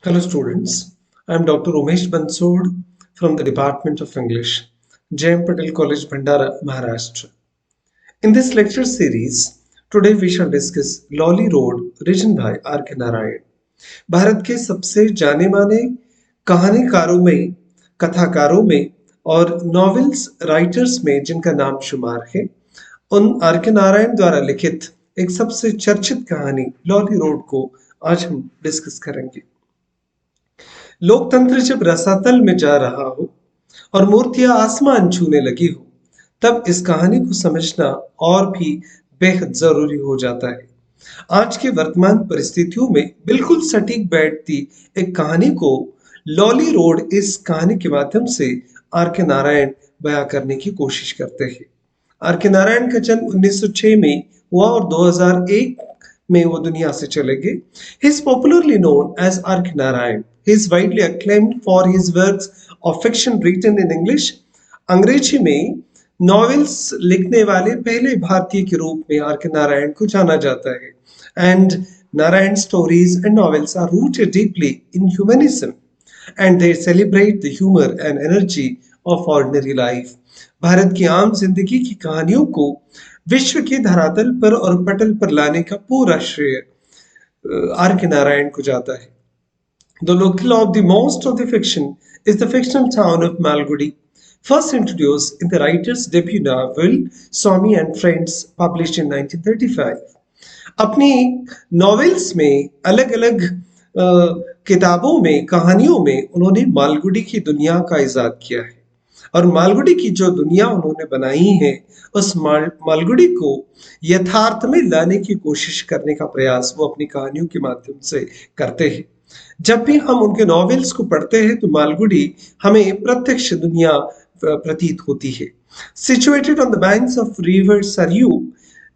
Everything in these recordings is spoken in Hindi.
Hello students, I am Dr. Umesh Bansod from the Department of English, J.M. Patel College, Bhandara, Maharashtra. In this lecture series, today we shall discuss Lolly Road written by R.K. Narayan. Bharat के सबसे जाने माने कहानीकारों में, कथाकारों में और नॉवेल्स राइटर्स में जिनका नाम शुमार है, उन आर के नारायण द्वारा लिखित एक सबसे चर्चित कहानी लॉली रोड को आज हम डिस्कस करेंगे। लोकतंत्र जब रसातल में जा रहा हो और मूर्तियां आसमान छूने लगी हो, तब इस कहानी को समझना और भी बेहद जरूरी हो जाता है। आज के वर्तमान परिस्थितियों में बिल्कुल सटीक बैठती एक कहानी को लॉली रोड इस कहानी के माध्यम से आर के नारायण बयां करने की कोशिश करते हैं। आर के नारायण का जन्म 1906 में हुआ और 2001 में वो दुनिया से चले गए। He is popularly known as R.K. Narayan. He is widely acclaimed for his works of fiction written in English. अंग्रेजी में नॉवेल्स लिखने वाले पहले भारतीय के रूप में आर के नारायण को जाना जाता है। And Narayan stories and novels are rooted deeply in humanism, and they celebrate the humor and energy of ordinary life. Bharat की आम जिंदगी की कहानियों को विश्व के धरातल पर और पटल पर लाने का पूरा श्रेय आर के नारायण को जाता है। The local of the most of the fiction is the fictional town of Malgudi, first introduced in the writer's debut novel Swami and Friends, published in 1935. अपनी नॉवेल्स में अलग अलग किताबों में कहानियों में उन्होंने मालगुडी की दुनिया का इजाद किया है और मालगुडी की जो दुनिया उन्होंने बनाई है उस मालगुडी को यथार्थ में लाने की कोशिश करने का प्रयास वो अपनी कहानियों के माध्यम से करते हैं। जब भी हम उनके नॉवेल्स को पढ़ते हैं तो मालगुडी हमें प्रत्यक्ष दुनिया प्रतीत होती है। Situated on the banks of river Saryu,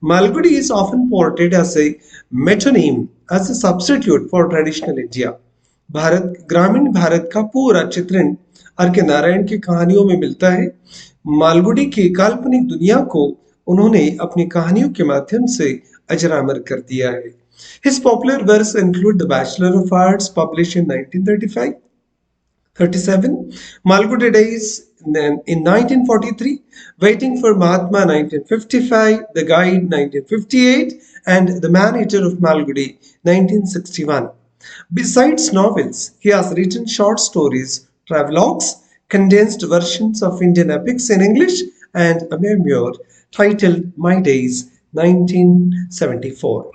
Malgudi is often portrayed as a metonym, as a substitute for traditional India. ग्रामीण भारत का पूरा चित्रण आर के नारायण की कहानियों में मिलता है। मालगुडी की काल्पनिक दुनिया को उन्होंने अपनी कहानियों के माध्यम से अजरामर कर दिया है। His popular works include The Bachelor of Arts, published in 1935, 37, Malgudi Days in 1943, Waiting for Mahatma 1955, The Guide 1958, and The Man-Eater of Malgudi 1961. Besides novels, he has written short stories, travelogues, condensed versions of Indian epics in English, and a memoir titled My Days 1974.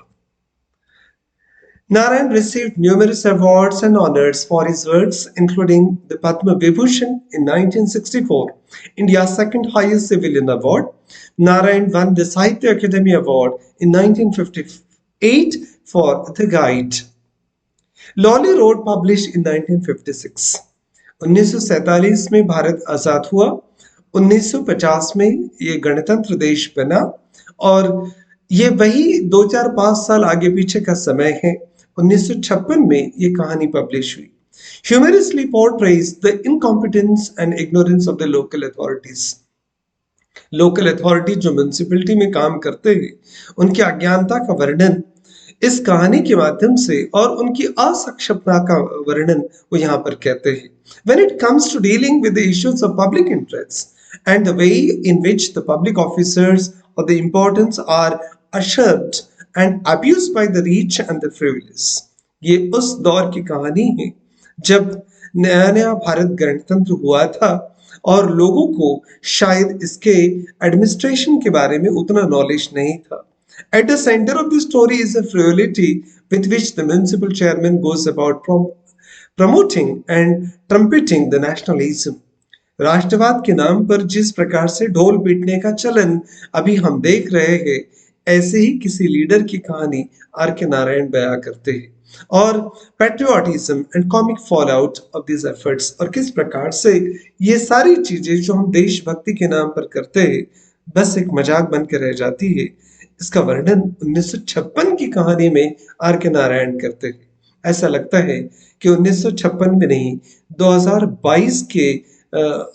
Narayan received numerous awards and honors for his works, including the Padma Vibhushan in 1964, India's second highest civilian award. Narayan won the Sahitya Akademi Award in 1958 for The Guide. Lolly road publish in 1956। 1947 में भारत आजाद हुआ। 1950 में ये गणतंत्र देश बना और ये वही 2-4-5 साल आगे पीछे का समय है। 1956 में ये कहानी पब्लिश हुई। Humorously portrays the incompetence and ignorance of the local authorities. Local authority जो म्यूनिसिपैलिटी में काम करते हैं उनकी अज्ञानता का वर्णन इस कहानी के माध्यम से और उनकी असक्षमता का वर्णन वो यहाँ पर कहते हैं। When it comes to dealing with the issues of public interest and the way in which the public officers or the importance are usurped and abused by the rich and the frivolous, ये उस दौर की कहानी है जब नया नया भारत गणतंत्र हुआ था और लोगों को शायद इसके एडमिनिस्ट्रेशन के बारे में उतना नॉलेज नहीं था। At the center of the story is the frivolity with which the municipal chairman goes about promoting and trumpeting the nationalism. राष्ट्रवाद के नाम पर जिस प्रकार से ढोल पीटने का चलन अभी हम देख रहे हैं, ऐसे ही किसी लीडर की कहानी आर के नारायण बयां करते हैं और patriotism and comic fall out of this efforts और किस प्रकार से ये सारी चीजें जो हम देशभक्ति के नाम पर करते हैं बस एक मजाक बन के रह जाती है, इसका वर्णन 1956 की कहानी में आर के नारायण करते हैं। ऐसा लगता है कि 1956 में नहीं 2022 के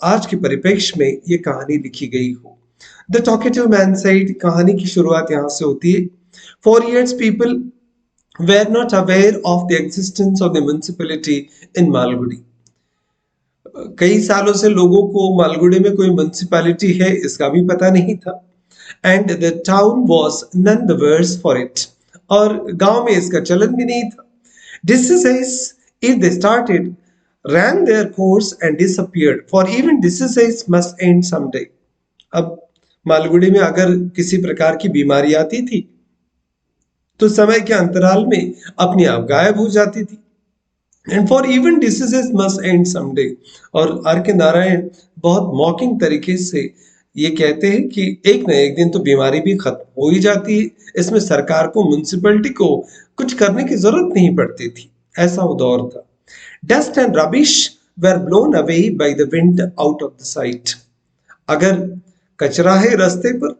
आज के परिप्रेक्ष्य में ये कहानी लिखी गई हो। द टॉकेटिव मैन सेड कहानी की शुरुआत यहाँ से होती है। 4 years people were not aware of the existence of the municipality in Malgudi. कई सालों से लोगों को मालगुडी में कोई म्युनिसिपैलिटी है इसका भी पता नहीं था। And the town was none the worse for it, और गांव में इसका चलन भी नहीं था। Diseases, if they started, ran their course and disappeared, for even diseases must end someday. अब मालगुडी में अगर किसी प्रकार की बीमारी आती थी तो समय के अंतराल में अपने आप गायब हो जाती थी। And for even diseases must and someday, और आर के नारायण बहुत मॉकिंग तरीके से ये कहते हैं कि एक न एक दिन तो बीमारी भी खत्म हो ही जाती है, इसमें सरकार को, म्युनिसिपैलिटी को कुछ करने की जरूरत नहीं पड़ती थी। ऐसा वो दौर था। Dust and rubbish were blown away by the wind out of the site. अगर कचरा है रास्ते पर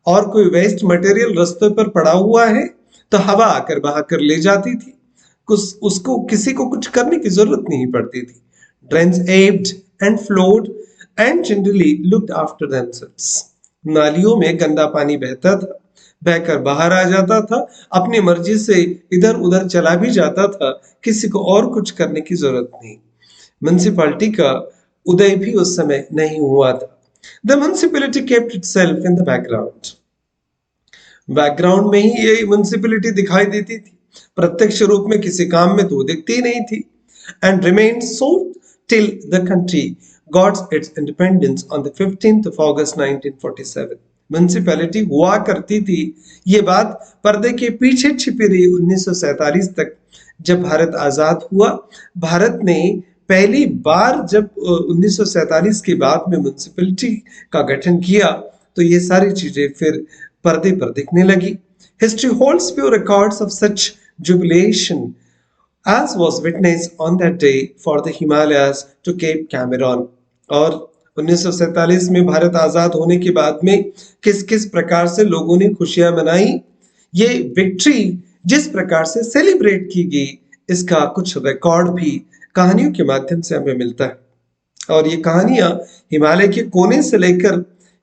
और कोई वेस्ट मटेरियल रास्ते पर पड़ा हुआ है तो हवा आकर बहाकर ले जाती थी, कुछ उसको किसी को कुछ करने की जरूरत नहीं पड़ती थी। Drains एब्ड and flowed and generally looked after themselves. नालियों में गंदा पानी बहता था, बहकर बाहर आ जाता था, अपनी मर्जी से इधर उधर चला भी जाता था, किसी को और कुछ करने की जरूरत नहीं। म्युनिसिपैलिटी का उदय भी उस समय नहीं हुआ था। The municipality kept itself in the background. Background में ही ये म्युनिसिपैलिटी दिखाई देती थी, प्रत्यक्ष रूप में किसी काम में तो दिखती ही नहीं थी। And remain so till the country got its independence on the 15th of August 1947। Municipality हुआ करती थी, ये बात पर्दे के पीछे छिपी रही 1947 तक। जब भारत आजाद हुआ, भारत ने पहली बार जब 1947 के बाद में म्युनिसिपैलिटी का गठन किया तो ये सारी चीजें फिर पर्दे पर दिखने लगी। History holds few records of such jubilation as was witnessed on that day for the Himalayas to Cape Cameron। और 1947 में भारत आजाद होने के बाद में किस किस प्रकार से लोगों ने खुशियां मनाई, ये विक्ट्री जिस प्रकार से सेलिब्रेट की गई, इसका कुछ रिकॉर्ड भी कहानियों के माध्यम से हमें मिलता है। और ये कहानियां हिमालय के कोने से लेकर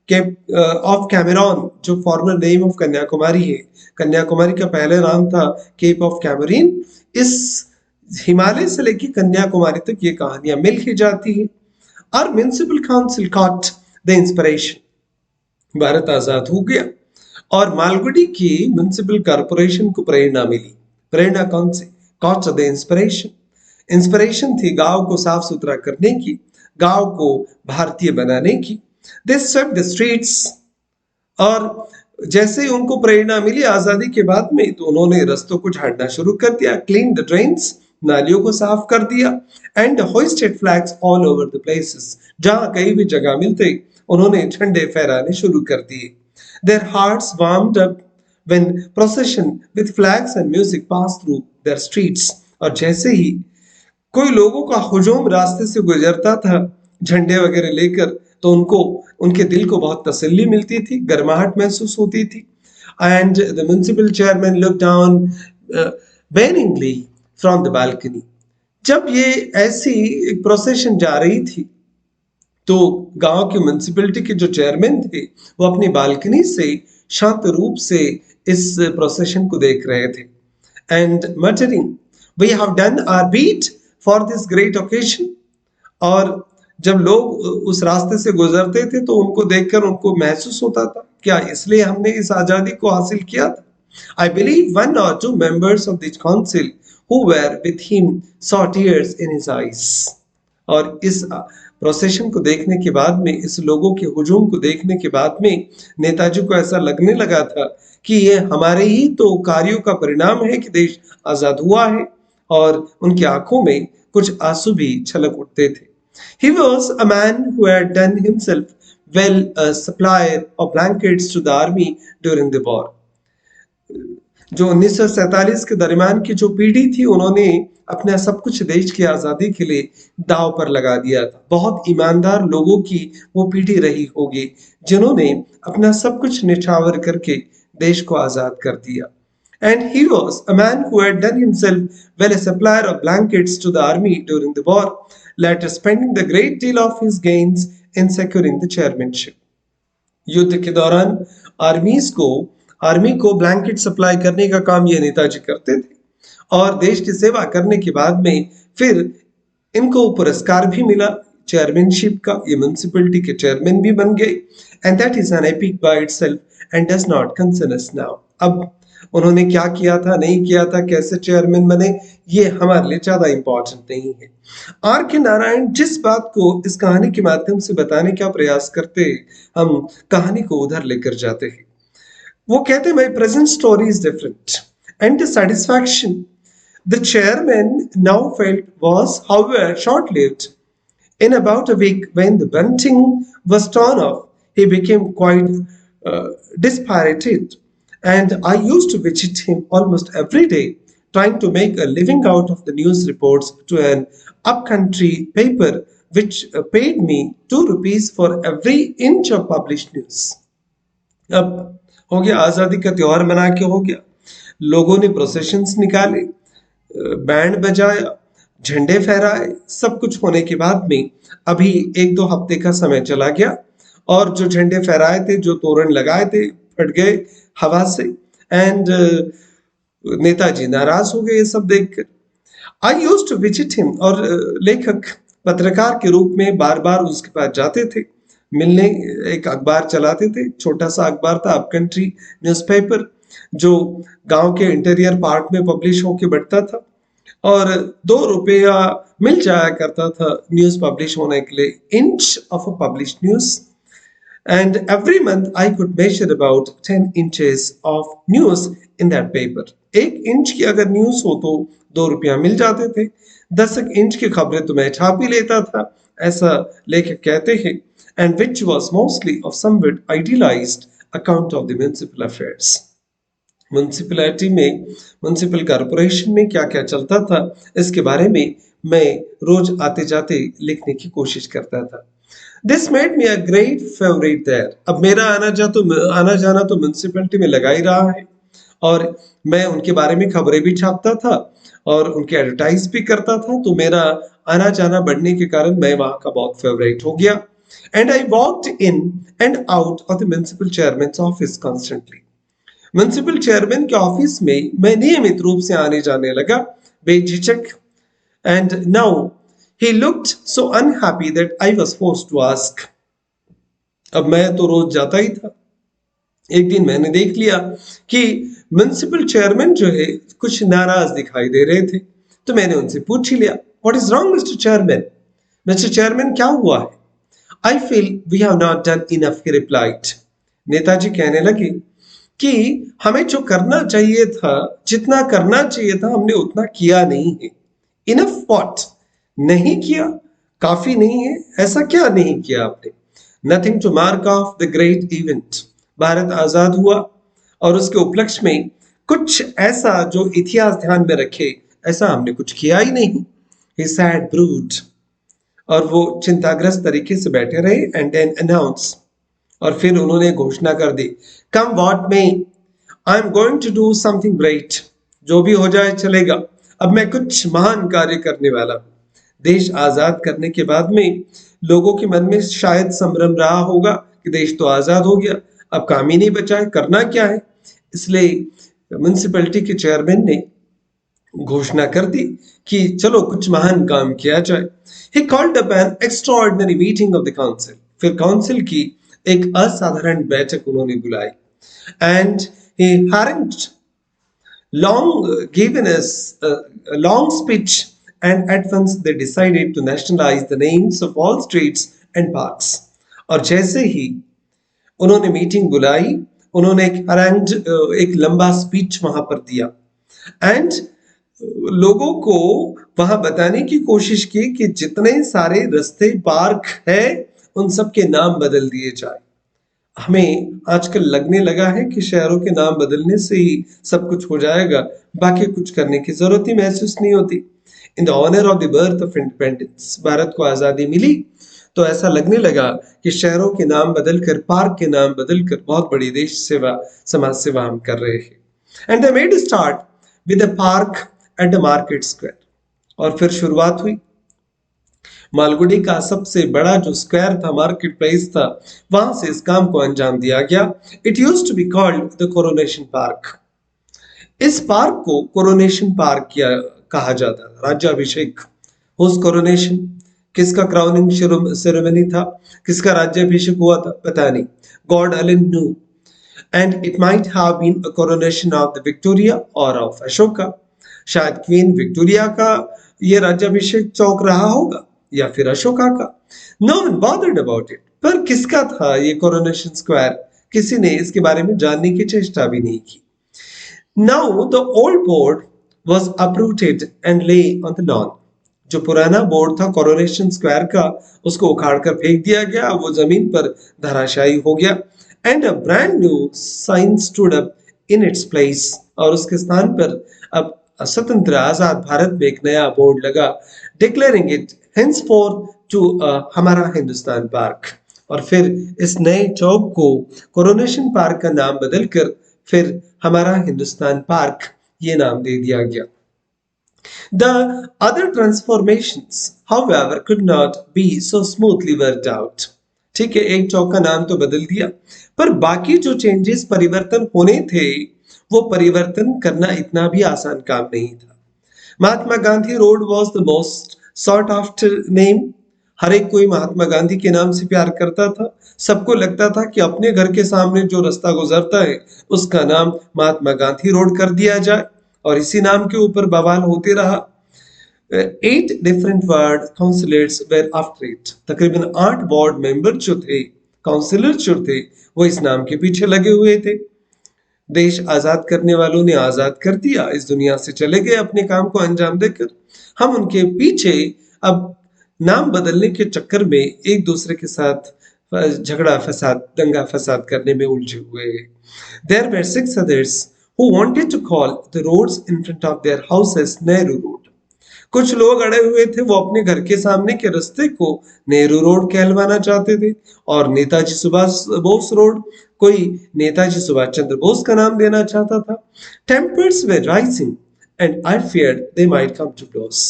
केप ऑफ कैमेरॉन, जो फॉर्मर नेम ऑफ कन्याकुमारी है, कन्याकुमारी का पहले नाम था केप ऑफ कैमरीन, इस हिमालय से लेकर कन्याकुमारी तक ये कहानियां मिल ही जाती है। और municipal council caught the inspiration. Bharat आजाद हो गया और मालगुडी की म्युनिसिपल कॉर्पोरेशन को प्रेरणा मिली। प्रेरणा कौन से? Cot the inspiration. इंस्पिरेशन थी गांव को साफ सुथरा करने की, गांव को भारतीय बनाने की। दे स्वेप्ट द स्ट्रीट्स, और जैसे उनको प्रेरणा मिली आजादी के बाद में तो उन्होंने रास्तों को झाड़ना शुरू कर दिया। क्लीन द ड्रेन्स, नालियों को साफ कर दिया। And hoisted flags all over the places, जहां कहीं भी जगह मिलते उन्होंने झंडे फहराने शुरू कर दिए। Their hearts warmed up when procession with flags and music pass through their streets. और जैसे ही कोई लोगों का हुजूम रास्ते से गुजरता था झंडे वगैरह लेकर, तो उनको, उनके दिल को बहुत तसल्ली मिलती थी, गर्माहट महसूस होती थी। And the municipal chairman look down benignly from the balcony. जब ये ऐसी एक प्रोसेशन जा रही थी तो गांव के म्युनिसिपैलिटी के जो चेयरमैन थे वो अपनी बालकनी से शांत रूप से इस प्रोसेशन को देख रहे थे। And muttering, we have done our bit for this great occasion. और जब लोग उस रास्ते से गुजरते थे तो उनको देखकर उनको महसूस होता था, क्या इसलिए हमने इस आजादी को हासिल किया था? I believe one or two members of the council who were with him saw tears in his eyes। और इस प्रोसेशन को देखने के बाद में, इस लोगों के हुजूम को देखने के बाद में नेताजी को ऐसा लगने लगा था कि ये हमारे ही तो कार्यों का परिणाम है कि देश आजाद हुआ है। और उनकी आंखों में कुछ आंसू भी छलक उठते थे। He was a man who had done himself well a supply of blankets to the army during the war। जो 1947 के दरमियान की जो पीढ़ी थी, उन्होंने अपना सब कुछ देश की आजादी के लिए दांव पर लगा दिया था। बहुत ईमानदार लोगों की वो पीढ़ी रही होगी जिन्होंने अपना सब कुछ निछावर करके देश को आजाद कर दिया। And he was a man who had done himself well a supplier of blankets to the army during the war, later spending the great deal of his gains in securing the chairmanship। युद्ध के दौरान आर्मी को ब्लैंकेट सप्लाई करने का काम ये नेताजी करते थे। और देश की सेवा करने के बाद में फिर इनको पुरस्कार भी मिला चेयरमैनशिप का। ये म्युनिसिपैलिटी के चेयरमैन भी बन गए and that is an epic by itself and does not concern us now. अब उन्होंने क्या किया था, नहीं किया था, कैसे चेयरमैन बने, ये हमारे लिए ज्यादा इंपॉर्टेंट नहीं है। आर के नारायण जिस बात को इस कहानी के माध्यम से बताने का प्रयास करते, हम कहानी को उधर लेकर जाते हैं। वो कहते my present story is different and the satisfaction the chairman now felt was, however, short-lived. In about a week, when the bunting was torn off, he became quite dispirited, and I used to visit him almost every day, trying to make a living out of the news reports to an upcountry paper which paid me 2 rupees for every inch of published news. अब हो गया, आजादी का त्योहार मना के हो गया, लोगों ने प्रोसेशंस निकाले, बैंड बजाया, झंडे फहराए, सब कुछ होने के बाद में अभी 1-2 हफ्ते का समय चला गया और जो झंडे फहराए थे, जो तोरण लगाए थे, फट गए हवा से एंड नेताजी नाराज हो गए ये सब देखकर। I used to visit him, और लेखक पत्रकार के रूप में बार बार उसके पास जाते थे मिलने। एक अखबार चलाते थे, छोटा सा अखबार था, अप कंट्री न्यूज़पेपर, जो गांव के इंटीरियर पार्ट में पब्लिश होके बढ़ता था और 2 रुपया मिल जाया करता था न्यूज पब्लिश होने के लिए, inch of a publish news. And every month I could measure about 10 inches of news in that paper. 1 inch की अगर न्यूज हो तो 2 रुपया मिल जाते थे। 10 इंच की खबरें तो मैं छाप ही लेता था, ऐसा लेखक कहते हैं। And which was mostly of somewhat idealized account of the municipal affairs. Municipality में, म्युनिसिपल कॉर्पोरेशन में क्या क्या चलता था, इसके बारे में मैं रोज आते जाते लिखने की कोशिश करता था। This made me a great favourite there. अब मेरा आना जाना तो म्युनिसिपैलिटी में लगा ही रहा है और मैं उनके बारे में खबरें भी छापता था और उनके एडवर्टाइज भी करता था, तो मेरा आना जाना बढ़ने के कारण मैं वहां का बहुत फेवरेट हो गया। And I walked in and out of the municipal chairman office constantly. Municipal chairman के ऑफिस में मैं नियमित रूप से आने जाने लगा बेझिझक। And now he looked so unhappy that I was forced to ask. अब मैं तो रोज जाता ही था। एक दिन मैंने देख लिया कि म्युनिसिपल चेयरमैन जो है कुछ नाराज दिखाई दे रहे थे, तो मैंने उनसे पूछ ही लिया, what is wrong mister chairman? Mister chairman क्या हुआ है? I feel we have not done enough, he replied. नेताजी कहने लगे कि हमें जो करना चाहिए था, जितना करना चाहिए था, हमने उतना किया नहीं है। Enough what? नहीं किया, काफी नहीं है, ऐसा क्या नहीं किया आपने? Nothing to mark of the great event. Bharat आजाद हुआ और उसके उपलक्ष्य में कुछ ऐसा जो इतिहास ध्यान में रखे, ऐसा हमने कुछ किया ही नहीं। He sat brood, और वो चिंताग्रस्त तरीके से बैठे रहे एंड देन अनाउंस, और फिर उन्होंने घोषणा कर दी, come what may, I am going to do something great. जो भी हो जाए चलेगा, अब मैं कुछ महान कार्य करने वाला हूं। देश आजाद करने के बाद में लोगों के मन में शायद संभ्रम रहा होगा कि देश तो आजाद हो गया, अब काम ही नहीं बचा है, करना क्या है। इसलिए म्युनिसिपैलिटी के चेयरमैन ने घोषणा कर दी कि चलो कुछ महान काम किया जाए। He called up an extraordinary meeting of the council. फिर काउंसिल की एक असाधारण बैठक उन्होंने बुलाई and he hadn't long given us a long speech, and at once they decided to nationalize the names of all streets and parks. और जैसे ही उन्होंने मीटिंग बुलाई, उन्होंने एक लंबा स्पीच वहां पर दिया एंड लोगों को वहां बताने की कोशिश की कि जितने सारे रास्ते, पार्क है, उन सब के नाम बदल दिए जाए। हमें आजकल लगने लगा है कि शहरों के नाम बदलने से ही सब कुछ हो जाएगा, बाकी कुछ करने की जरूरत ही महसूस नहीं होती। In the honour of the birth of independence, Bharat को आजादी मिली तो ऐसा लगने लगा कि शहरों के नाम बदलकर, पार्क के नाम बदलकर बहुत बड़ी देश सेवा, समाज सेवा हम कर रहे हैं। And they made start with a park at the market square. और फिर शुरुआत हुई। मालगुडी का सबसे बड़ा जो स्क्वायर था, मार्केट प्लेस था, वहां से इस काम को अंजाम दिया गया। It used to be called the coronation park. इस पार्क को कोरोनेशन पार्क किया कहा जाता है। राज्याभिषेक, होस्ट कोरोनेशन, किसका क्राउनिंग सेरेमनी था, किसका राज्याभिषेक हुआ था, पता नहीं, god alone knew. And it might have been a coronation of the Victoria or of Ashoka. शायद क्वीन विक्टोरिया का ये राज्याभिषेक चौक रहा होगा या फिर अशोका का। No one bothered about it. पर किसका था ये कोरोनेशन स्क्वायर, किसी ने इसके बारे में जानने की चेष्टा भी नहीं की। Now the old board was uprooted and lay on the lawn. जो पुराना बोर्ड था कोरोनेशन स्क्वायर का, उसको उखाड़ कर फेंक दिया गया, वो जमीन पर धराशायी हो गया। And a brand new sign stood up in its place. और उसके स्थान पर अब स्वतंत्र आजाद भारत में एक नया बोर्ड लगा, डिक्लेयरिंग इट henceforth टू हमारा हिंदुस्तान पार्क। और फिर इस नए चौक को कोरोनेशन पार्क का नाम बदलकर फिर हमारा हिंदुस्तान पार्क ये नाम दे दिया गया। The other transformations, however, could not be so smoothly worked out. ठीक है, एक चौक का नाम तो बदल दिया, पर बाकी जो चेंजेस परिवर्तन होने थे वो परिवर्तन करना इतना भी आसान काम नहीं था। Mahatma Gandhi road was the most sought after name. हर एक कोई महात्मा गांधी के नाम से प्यार करता था। सबको लगता था कि अपने घर के सामने जो रास्ता गुजरता है उसका नाम महात्मा गांधी रोड कर दिया जाए, और इसी नाम के ऊपर बवाल होते रहा। 8 different ward councillors were after it. तकरीबन 8 वार्ड मेंबर जो थे, काउंसिलर जो थे, वो इस नाम के पीछे लगे हुए थे। देश आजाद करने वालों ने आजाद कर दिया, इस दुनिया से चले गए अपने काम को अंजाम देकर। हम उनके पीछे अब नाम बदलने के चक्कर में एक दूसरे के साथ झगड़ा फसाद, दंगा फसाद करने में उलझे हुए हैं। There were 6 others who wanted to call the roads in front of their houses Nehru road. कुछ लोग अड़े हुए थे, वो अपने घर के सामने के रास्ते को नेहरू रोड कहलवाना चाहते थे, और नेताजी सुभाष बोस रोड कोई नेताजी सुभाष चंद्र बोस का नाम देना चाहता था। Tempers were rising and I feared they might come to blows.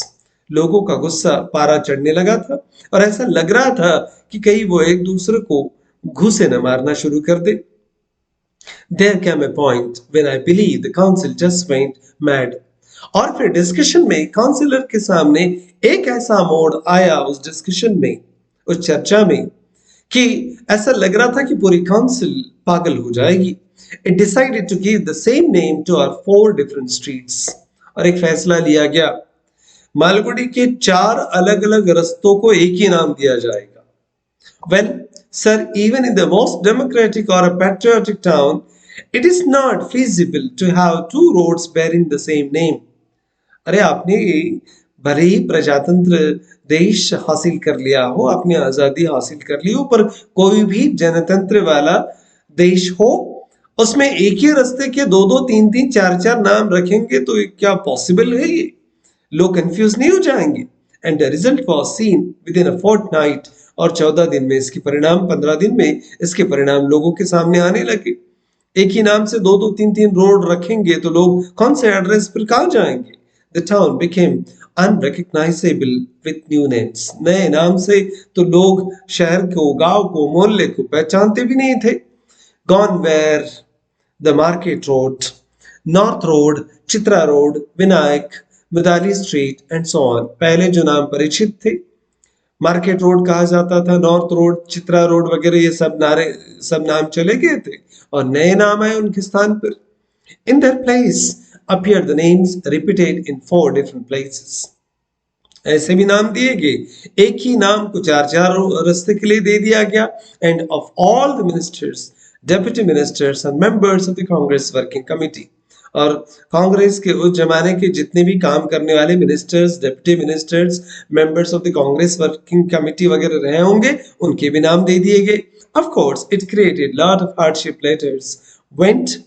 लोगों का गुस्सा पारा चढ़ने लगा था, और ऐसा लग रहा था कि कहीं वो एक दूसरे को घूसे न मारना शुरू कर दे। There came a point when I believe the council just went mad. और फिर डिस्कशन में काउंसिलर के सामने एक ऐसा मोड़ आया उस डिस्कशन में, उस चर्चा में, कि ऐसा लग रहा था कि पूरी काउंसिल पागल हो जाएगी। It decided to give the same name to our 4 different streets. और एक फैसला लिया गया, मालगुडी के 4 अलग अलग रास्तों को एक ही नाम दिया जाएगा। Well, sir, even in the most democratic or a patriotic town, it is not feasible to have 2 roads bearing the same name. अरे आपने भले ही प्रजातंत्र देश हासिल कर लिया हो, आपने आजादी हासिल कर ली हो, पर कोई भी जनतंत्र वाला देश हो, उसमें एक ही रास्ते के 2-2, 3-3, 4-4 नाम रखेंगे तो क्या पॉसिबल है ये? लोग कंफ्यूज नहीं हो जाएंगे? And the result was seen within a fortnight. और 14 दिन में इसके परिणाम, 15 दिन में इसके परिणाम लोगों के सामने आने लगे। एक ही नाम से 2-2, 3-3 रोड रखेंगे तो लोग कौन से एड्रेस पर कहां जाएंगे? The town became unrecognizable with new names. नए नाम से तो लोग शहर को, गांव को, मोहल्ले को पहचानते भी नहीं थे। Gone were the Market Road, North Road, Chitra road, Vinayak, Mudali street and so on. पहले जो नाम परिचित थे, मार्केट रोड कहा जाता था, नॉर्थ रोड, चित्रा रोड वगैरह, ये सब नाम चले गए थे और नए नाम आए उनके स्थान पर। In their place appeared the names repeated in 4 different places. ऐसे भी नाम दिए गए, एक ही नाम को 4-4 रास्ते के लिए दे दिया गया। End of all the ministers, deputy ministers and members of the Congress working committee. और कांग्रेस के उस जमाने के जितने भी काम करने वाले ministers, deputy ministers, members of the Congress working committee वगैरह रहे होंगे, उनके भी नाम दे दिए गए। Of course it created lot of hardship letters went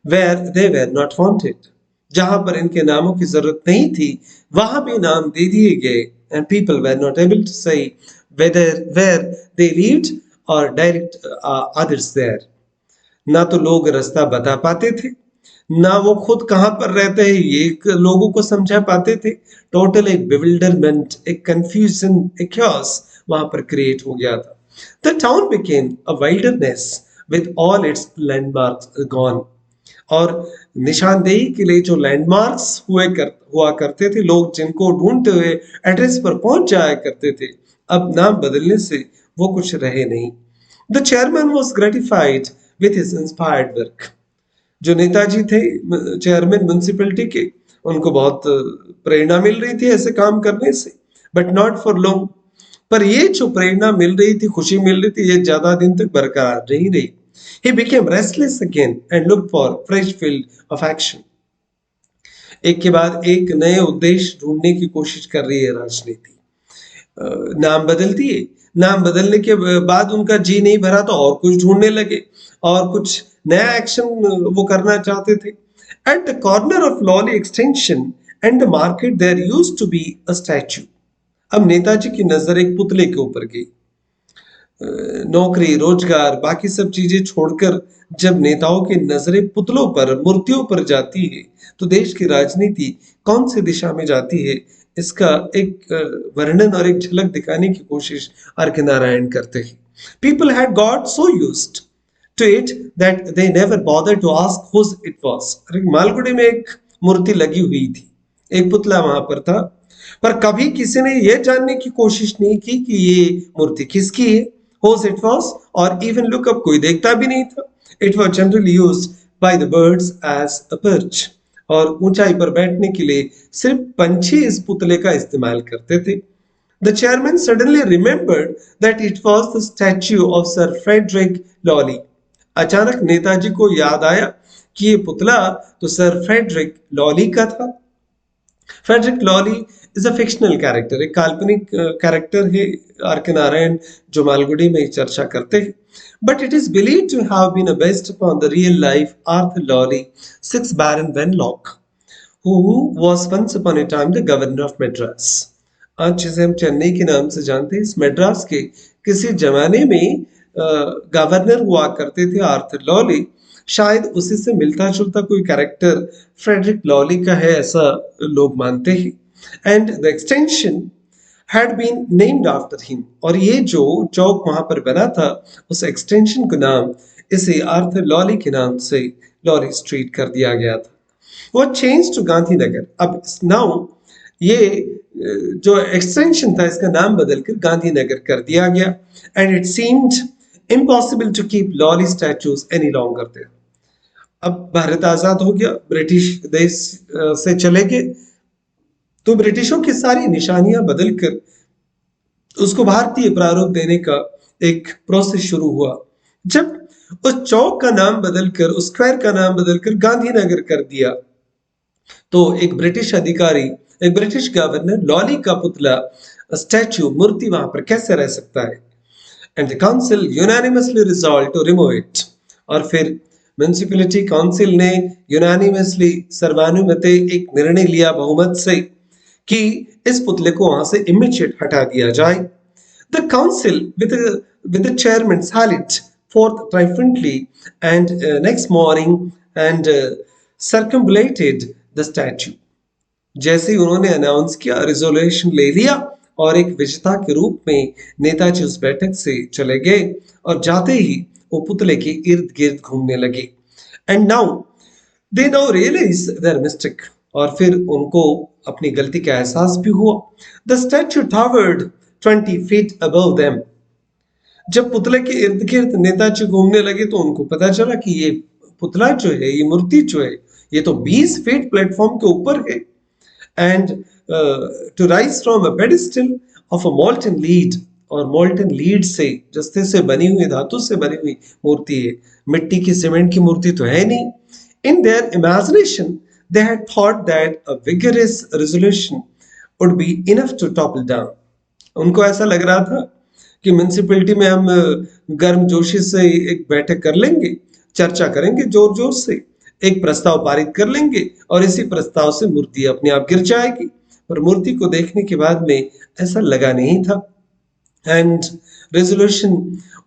where they were not wanted. जहां पर इनके नामों की जरूरत नहीं थी वहां भी नाम दे दिए गए, and people were not able to say whether where they lived or direct others there. ना तो लोग रास्ता बता पाते थे, ना वो खुद कहां पर रहते हैं ये लोगों को समझा पाते थे। टोटल एक bewilderment, एक confusion, एक chaos वहां पर क्रिएट हो गया था। The town became a wilderness with all its landmarks gone. और निशानदेही के लिए जो लैंडमार्क्स हुआ करते थे, लोग जिनको ढूंढते हुए एड्रेस पर पहुंच जाया करते थे, अब नाम बदलने से वो कुछ रहे नहीं। The chairman was gratified with his inspired work. जो नेताजी थे चेयरमैन म्यूनिसिपैलिटी के, उनको बहुत प्रेरणा मिल रही थी ऐसे काम करने से, बट नॉट फॉर लॉन्ग। पर ये जो प्रेरणा मिल रही थी, खुशी मिल रही थी, ये ज्यादा दिन तक बरकरार नहीं रही। He became restless again and looked for fresh field of action. एक के बाद एक नए उद्देश्य ढूंढने की कोशिश कर रही है राजनीति। नाम बदल दिए, नाम बदलने के बाद उनका जी नहीं भरा तो और कुछ ढूंढने लगे और कुछ नया एक्शन वो करना चाहते थे। At the corner of Lawley Extension and the market there used to be a statue. अब नेताजी की नजर एक पुतले के ऊपर गई। नौकरी, रोजगार, बाकी सब चीजें छोड़कर जब नेताओं की नजरें पुतलों पर, मूर्तियों पर जाती है, तो देश की राजनीति कौन सी दिशा में जाती है, इसका एक वर्णन और एक झलक दिखाने की कोशिश आर के नारायण करते हैं। People had got so used to it that they never bothered to ask whose it was. अरे मालगुडी में एक मूर्ति लगी हुई थी, एक पुतला वहां पर था, पर कभी किसी ने यह जानने की कोशिश नहीं की कि ये मूर्ति किसकी है, whose it was, और even look up कोई देखता भी नहीं था। It was generally used by the birds as a perch, और ऊंचाई पर बैठने के लिए सिर्फ पंछी इस पुतले का इस्तेमाल करते थे। The chairman suddenly remembered that it was the statue of Sir Frederick Lawley. अचानक नेताजी को याद आया कि ये पुतला तो सर फ्रेडरिक लॉली का था। Frederick Lawley is a fictional character, एक काल्पनिक कैरेक्टर है आर के नारायण जो मालगुडी में चर्चा करते हैं। But it is believed to have been based upon the real life Arthur Lawley, 6th Baron Wenlock, who was once upon a time the governor of Madras. आज जिसे हम चेन्नई के नाम से जानते हैं, इस मद्रास के किसी जमाने में गवर्नर हुआ करते थे आर्थर लॉली। शायद उसी से मिलता जुलता कोई कैरेक्टर फ्रेडरिक लॉली का है, ऐसा लोग मानते हैं। And the extension had been named after him, और ये जो चौक वहां पर बना था, उस एक्सटेंशन का नाम इसे आर्थर लॉली के नाम से लॉली स्ट्रीट कर दिया गया था। वो चेंज टू गांधीनगर। अब नाउ ये जो एक्सटेंशन था, इसका नाम बदलकर गांधीनगर कर दिया गया। And it seemed impossible to keep Lawley statues any longer there. अब भारत आजाद हो गया, ब्रिटिश देश से चले गए, तो ब्रिटिशों की सारी निशानियां बदलकर उसको भारतीय प्रारूप देने का एक प्रोसेस शुरू हुआ। जब उस चौक का नाम बदलकर, उस स्क्वायर का नाम बदलकर गांधीनगर कर दिया, तो एक ब्रिटिश अधिकारी, एक ब्रिटिश गवर्नर लॉली का पुतला, स्टैच्यू, मूर्ति वहां पर कैसे रह सकता है? And the council unanimously resolved to remove it. और फिर म्यूनिसिपैलिटी काउंसिल ने यूनानिमसली, सर्वानुमते, एक निर्णय लिया बहुमत से कि इस पुतले को वहां से इमीडिएट हटा दिया जाए। The council with the chairman sallied forth triumphantly and next morning and circumambulated the statue. जैसे ही उन्होंने अनाउंस किया, रिजोल्यूशन ले लिया, और एक विजेता के रूप में नेताजी उस बैठक से चले गए और जाते ही वो पुतले के इर्द गिर्द घूमने लगे। And now they now realise their mistake, और फिर उनको अपनी गलती का एहसास भी हुआ। The statue towered 20 feet above them. जब पुतले के इर्द गिर्द नेताजी घूमने लगे तो उनको पता चला कि ये पुतला जो है, ये मूर्ति जो है, ये तो 20 फीट प्लेटफॉर्म के ऊपर है। And to rise from a pedestal of a molten lead, और molten lead से, जस्ते से बनी हुई, धातु से बनी हुई मूर्ति है, मिट्टी की, सीमेंट की मूर्ति तो है नहीं। In their imagination they had thought that a vigorous resolution would be enough to topple down. उनको ऐसा लग रहा था कि म्यूनिसिपैलिटी में हम गर्मजोशी से एक बैठक कर लेंगे, चर्चा करेंगे जोर जोर से, एक प्रस्ताव पारित कर लेंगे और इसी प्रस्ताव से मूर्ति अपने आप गिर जाएगी। पर मूर्ति को देखने के बाद में ऐसा लगा नहीं था। And resolution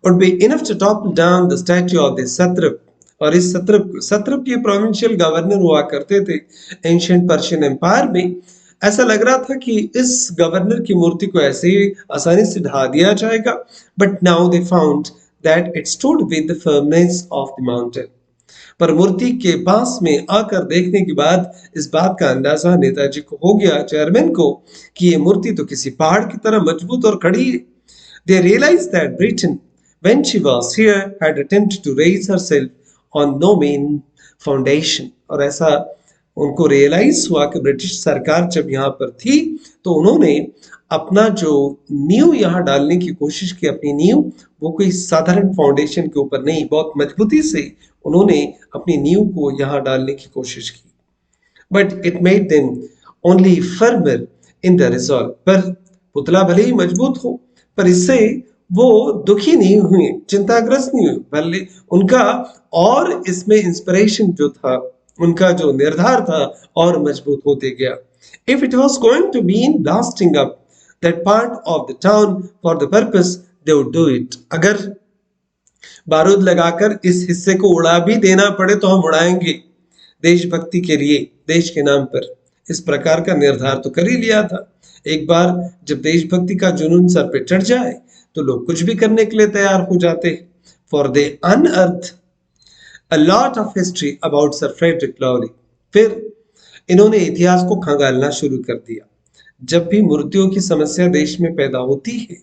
would be enough to topple down the statue of this satrap, और इस सत्रप ये प्रोविंशियल गवर्नर हुआ करते थे एंशिएंट पर्शियन एम्पायर में। ऐसा लग रहा था कि इस गवर्नर की मूर्ति को ऐसे ही आसानी से ढा दिया जाएगा। But now they found that it stood with the firmness of the mountain. पर मूर्ति के पास में आकर देखने के बाद इस बात का अंदाजा नेताजी को हो गया, चेयरमैन को, कि ये मूर्ति तो किसी पहाड़ की तरह मजबूत और खड़ी है। They realized that Britain, when she was here, had attempted to raise herself on no main foundation. और ऐसा उनको रियलाइज हुआ कि ब्रिटिश सरकार जब यहाँ पर थी तो उन्होंने अपना जो नींव यहाँ डालने की कोशिश की, अपनी नींव, वो कोई साधारण फाउंडेशन के ऊपर नहीं, बहुत मजबूती से उन्होंने अपनी नींव को यहाँ डालने की कोशिश की। But it made them only firmer in the resolve. पर पुतला भले ही मजबूत हो, पर इससे वो दुखी नहीं हुए, चिंताग्रस्त नहीं हुए, भले उनका और इसमें इंस्पिरेशन जो था, उनका जो निर्धार था और मजबूत होते गया। If it was going to mean blasting up that part of the town for the purpose, they would do it. अगर बारूद लगाकर इस हिस्से को उड़ा भी देना पड़े तो हम उड़ाएंगे, देशभक्ति के लिए, देश के नाम पर। इस प्रकार का निर्धार तो कर ही लिया था। एक बार जब देशभक्ति का जुनून सर पे चढ़ जाए तो लोग कुछ भी करने के लिए तैयार हो जाते हैं। For they unearth a lot of history about Sir Frederick Lowry. फिर इन्होंने इतिहास को खंगालना शुरू कर दिया। जब भी मूर्तियों की समस्या देश में पैदा होती है,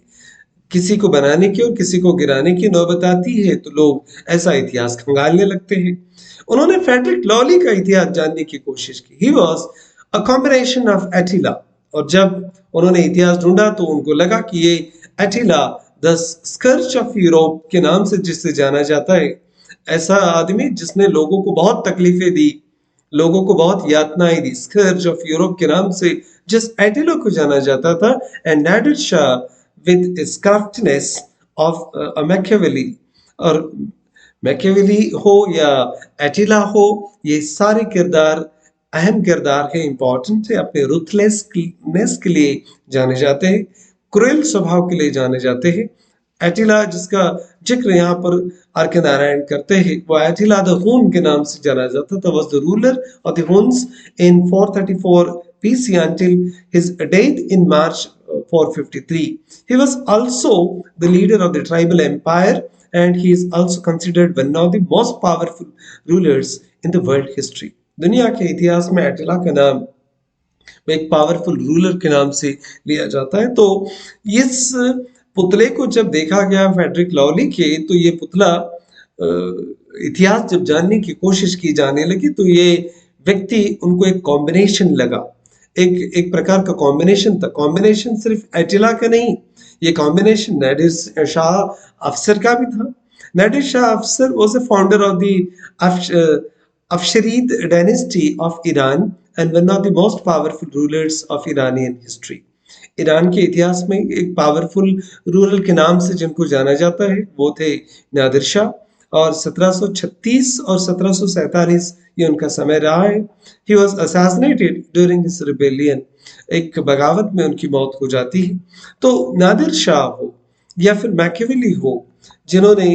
किसी को बनाने की और किसी को गिराने की नौबत आती है, तो लोग ऐसा इतिहास खंगालने लगते हैं। उन्होंने फ्रेडरिक लॉली का इतिहास जानने की कोशिश की। He was a combination of Attila. और जब उन्होंने इतिहास ढूंढा तो उनको लगा कि ये एटिला द स्कर्च ऑफ यूरोप के नाम से जिसे जाना जाता है, ऐसा आदमी जिसने लोगों को बहुत तकलीफें दी, लोगों को बहुत यातनाएं दी, स्कर्च ऑफ यूरोप के नाम से जिस एटिला को जाना जाता था। And Nadir Shah with his craftiness of Machiavelli, और मैकियावेली हो या एटिला हो, ये सारे किरदार अहम किरदार है, इंपॉर्टेंट है, अपने रूथलेसनेस के लिए जाने जाते हैं, क्रूएल स्वभाव के लिए जाने जाते हैं। एटिला जिसका जिक्र यहाँ पर आर.के. नारायण करते हैं, वो एटिला द हून के नाम से जाना जाता था, was the ruler of the Huns in 434 BC until his death in March 453. He was also the leader of the tribal empire and he is also considered one of the most powerful rulers in the world history. दुनिया के इतिहास में एटिला का नाम एक पावरफुल रूलर के नाम से लिया जाता है। तो इस पुतले को जब देखा गया फ्रेडरिक लॉली के, तो ये पुतला इतिहास जब जानने की कोशिश की जाने लगी तो ये व्यक्ति उनको एक कॉम्बिनेशन लगा, एक प्रकार का कॉम्बिनेशन था। कॉम्बिनेशन सिर्फ एटिला का नहीं, ये कॉम्बिनेशन नादिर शाह अफसर का भी था। नादिर शाह अफसर was a founder of the Afsharid dynasty of Iran and one of the most powerful rulers of Iranian history. Iran के इतिहास में एक पावरफुल रूलर के नाम से जिनको जाना जाता है वो थे नादिर शाह, और 1736 और 1747 ये उनका समय रहा है। He was assassinated during his rebellion. एक बगावत में उनकी मौत हो जाती है। तो नादिर शाह हो या फिर मैकियावेली हो, जिन्होंने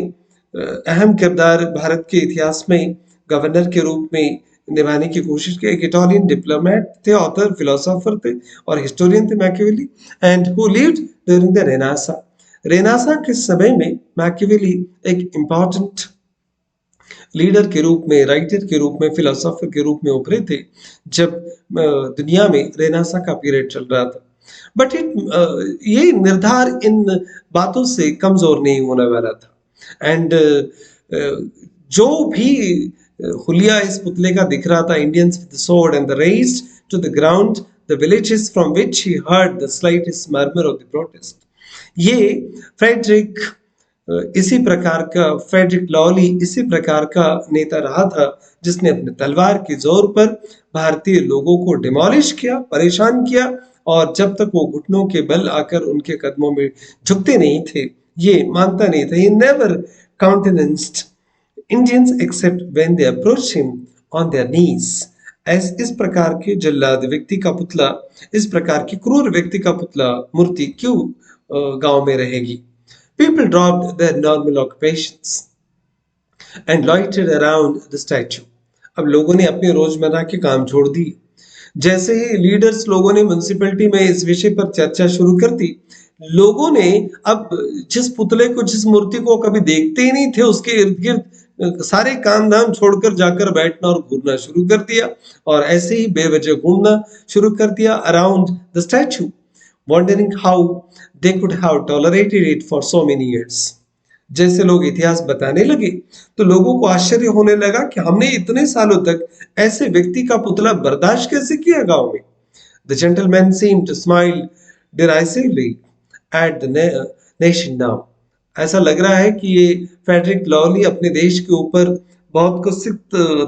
अहम किरदार भारत के इतिहास में गवर्नर के रूप में निभाने की कोशिश की, एक इटालियन डिप्लोमेट थे, ऑथर, फिलोसोफर थे और हिस्टोरियन थे Machiavelli, and who lived during the renaissance. Renaissance के समय में मैकियावेली एक इम्पॉर्टेंट लीडर के रूप में, राइटर के रूप में, फिलोसोफर के रूप में उभरे थे जब दुनिया में रेनेसां का पीरियड चल रहा था। बट ये निर्धार इन बातों से कमजोर नहीं होने वाला था। एंड जो भी हुलिया इस पुतले का दिख रहा था, Indians with the sword and the razed to the ground the villages from which he heard the slightest murmur of the protest. ये फ्रेडरिक इसी प्रकार का, फ्रेडरिक लॉली इसी प्रकार का नेता रहा था जिसने अपने तलवार के जोर पर भारतीय लोगों को डिमोलिश किया, परेशान किया, और जब तक वो घुटनों के बल आकर उनके कदमों में झुकते नहीं थे, ये मानता नहीं था। He never countenanced Indians except when they approached him on their knees. इस प्रकार के जल्लाद व्यक्ति का पुतला, इस प्रकार की क्रूर व्यक्ति का पुतला, मूर्ति क्यों गांव में रहेगी? People dropped their normal occupations and loitered around the statue. अब लोगों ने अपने रोजमर्रा के काम छोड़ दिए। जैसे ही लीडर्स लोगों ने म्युनिसिपैलिटी में इस विषय पर चर्चा शुरू कर दी, लोगों ने अब जिस पुतले को, जिस मूर्ति को कभी देखते ही नहीं थे, उसके इर्द गिर्द सारे काम धाम छोड़कर जाकर बैठना और घूमना शुरू कर दिया और ऐसे ही बेवजह घूमना शुरू कर दिया around the statue, wondering how they could have tolerated it for so many years. जैसे लोग इतिहास बताने लगे तो लोगों को आश्चर्य होने लगा कि हमने इतने सालों तक ऐसे व्यक्ति का पुतला बर्दाश्त कैसे किया गांव में. The gentleman seemed to smile derisively at the nation now. ऐसा लग रहा है कि ये फेडरिक लॉली अपने देश के ऊपर बहुत कुत्सित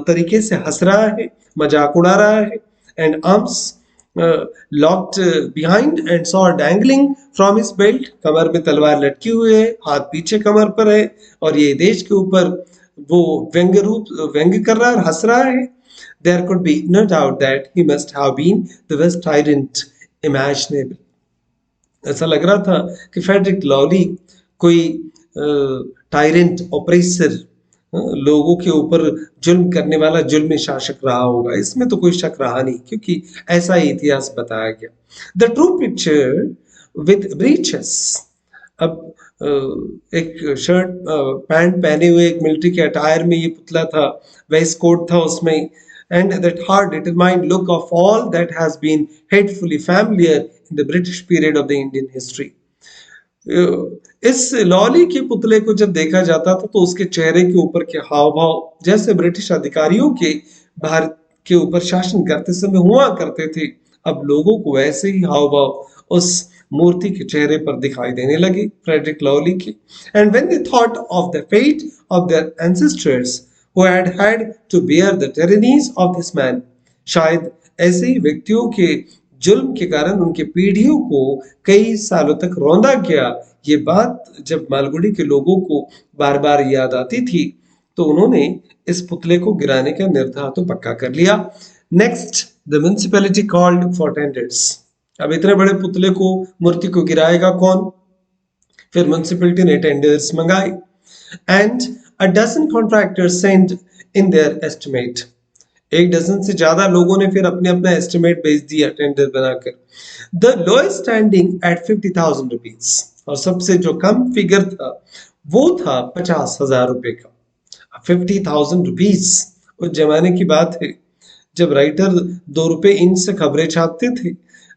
तरीके से हंस रहा है, मजाक उड़ा रहा है. And arms locked behind and sword dangling from his belt. कमर में तलवार लटकी हुई है, हाथ पीछे कमर पर है और ये देश के ऊपर वो व्यंग्य कर रहा है और हंस रहा है. There could be no doubt that he must have been the best tyrant imaginable. ऐसा लग रहा था कि फेडरिक लॉली कोई टायरेंट ऑपरेसर, लोगों के ऊपर जुल्म करने वाला जुल्मी शासक रहा होगा. इसमें तो कोई शक रहा नहीं क्योंकि ऐसा ही इतिहास बताया गया. The true picture with breaches. अब एक शर्ट पैंट पहने हुए एक मिलिट्री के अटायर में ये पुतला था, वेस्ट कोट था उसमें. And that hard determined look of all that has been hatefully familiar in the British period of the Indian history. इस लॉली के पुतले को जब देखा जाता था तो उसके चेहरे के ऊपर के हाव भाव जैसे ब्रिटिश अधिकारियों के भारत के ऊपर शासन करते समय हुआ करते थे, अब लोगों को ऐसे ही हाव भाव उस मूर्ति के चेहरे पर दिखाई देने लगे, फ्रेडरिक लॉली के. And when they thought of the fate of their ancestors who had to bear the tyrannies of this man. शायद ऐसे ही व्यक्तियों के जुल्म के कारण उनके पीढ़ियों को कई सालों तक रौंदा गया. ये बात जब मालगुडी के लोगों को बार बार याद आती थी तो उन्होंने इस पुतले को गिराने का निर्धार तो पक्का कर लिया. Next, the municipality called for tenders. अब इतने बड़े पुतले को, मूर्ति को गिराएगा कौन? फिर म्युनिसिपैलिटी ने टेंडर्स मंगाए. And a dozen contractors sent in their estimate. एक डजन से ज्यादा लोगों ने फिर अपने अपना एस्टिमेट भेज दिया टेंडर बनाकर. The lowest standing at 50,000 rupees. और सबसे जो कम फिगर था वो था 50,000 रुपए का. 50,000 रुपीज उस जमाने की बात है जब राइटर 2 रुपए इंच से खबरें छापते थे.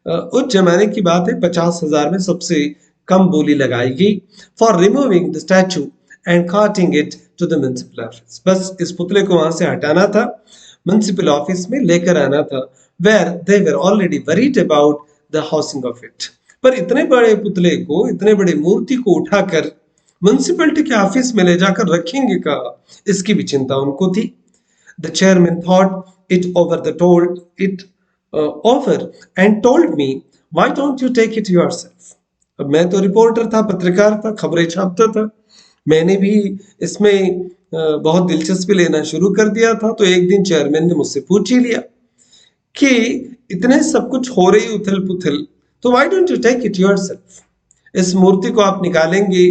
उस जमाने की बात है. 50,000 में सबसे कम बोली लगाई गई for removing the statue and carting it to the municipal office. बस इस पुतले को वहां से हटाना था, म्युनिसिपल ऑफिस में लेकर आना था, where they were already worried about the housing of it. पर इतने बड़े पुतले को, इतने बड़े मूर्ति को उठाकर म्युनिसिपलिटी के ऑफिस में ले जाकर रखेंगे कहा, इसकी भी चिंता उनको थी. The chairman thought it over the told it over and told me why don't you take it yourself. अब मैं तो रिपोर्टर था, पत्रकार था, खबरें छापता था, मैंने भी इसमें बहुत दिलचस्पी लेना शुरू कर दिया था. तो एक दिन चेयरमैन ने मुझसे पूछ ही लिया कि इतने सब कुछ हो रही उथल पुथल, तो why don't you take it yourself. इस मूर्ति को आप निकालेंगे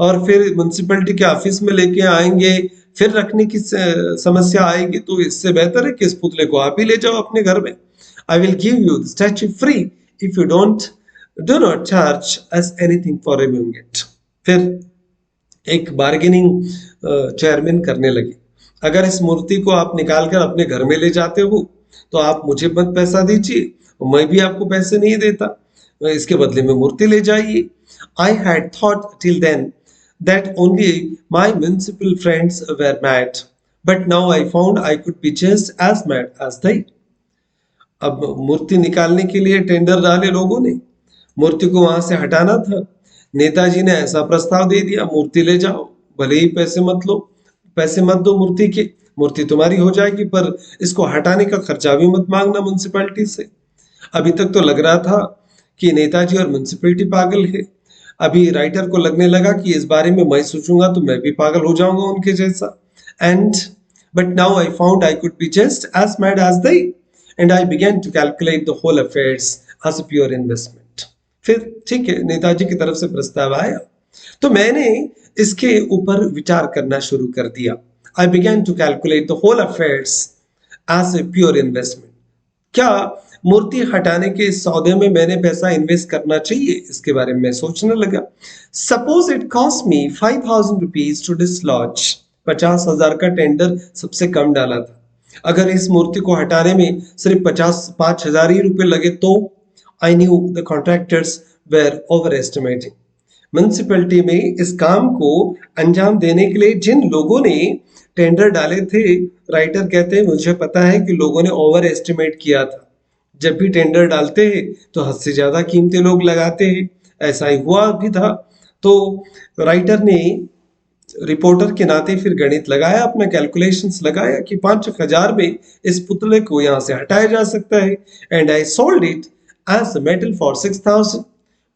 और फिर म्युनिसिपैलिटी के ऑफिस में लेके आएंगे, फिर रखने की समस्या आएगी, तो इससे बेहतर है कि इस पुतले को आप ही ले जाओ अपने घर में. I will give you the statue free if you do not charge us anything for removing it. फिर एक बार्गेनिंग चेयरमैन करने लगे. अगर इस मूर्ति को आप निकाल कर अपने घर में ले जाते हो तो आप मुझे मत पैसा दीजिए, मैं भी आपको पैसे नहीं देता, इसके बदले में मूर्ति ले जाइए. I had thought till then that only my municipal friends were mad, but now I found I could be just as mad as they. अब मूर्ति निकालने के लिए टेंडर डाले लोगों ने, मूर्ति को वहां से हटाना था. नेताजी ने ऐसा प्रस्ताव दे दिया, मूर्ति ले जाओ, भले ही पैसे मत लो, पैसे मत दो मूर्ति के, मूर्ति तुम्हारी हो जाएगी, पर इसको हटाने का खर्चा भी मत मांगना म्युनिसिपैलिटी से. अभी तक तो लग रहा था कि नेताजी और म्युनिसिपैलिटी पागल है. अभी राइटर को लगने लगा कि इस बारे में मैं सोचूंगा तो मैं भी पागल हो जाऊंगा उनके जैसा. And but now I found I could be just as mad as they and I began to calculate the whole affairs as a pure investment. फिर ठीक है, नेताजी की तरफ से प्रस्ताव आया तो मैंने इसके ऊपर विचार करना शुरू कर दिया. I began to calculate the whole affairs as a pure investment. क्या मूर्ति हटाने के इस सौदे में मैंने पैसा इन्वेस्ट करना चाहिए, इसके बारे में मैं सोचने लगा. Suppose it cost me 5,000 rupees to dislodge 50,000 का टेंडर सबसे कम डाला था। अगर इस मूर्ति को हटाने में सिर्फ 5,000 ही रुपए लगे तो I knew the contractors were overestimating. Municipality में इस काम को अंजाम देने के लिए जिन लोगों ने टेंडर डाले थे, राइटर कहते हैं मुझे पता है कि लोगों ने ओवर एस्टिमेट किया था। जब भी टेंडर डालते हैं तो हद से ज्यादा कीमतें लोग लगाते हैं, ऐसा ही हुआ भी था। तो राइटर ने रिपोर्टर के नाते फिर गणित लगाया, अपना कैलकुलेशंस लगाया कि 5,000 में इस पुतले को यहाँ से हटाया जा सकता है। And I sold it as metal for 6,000।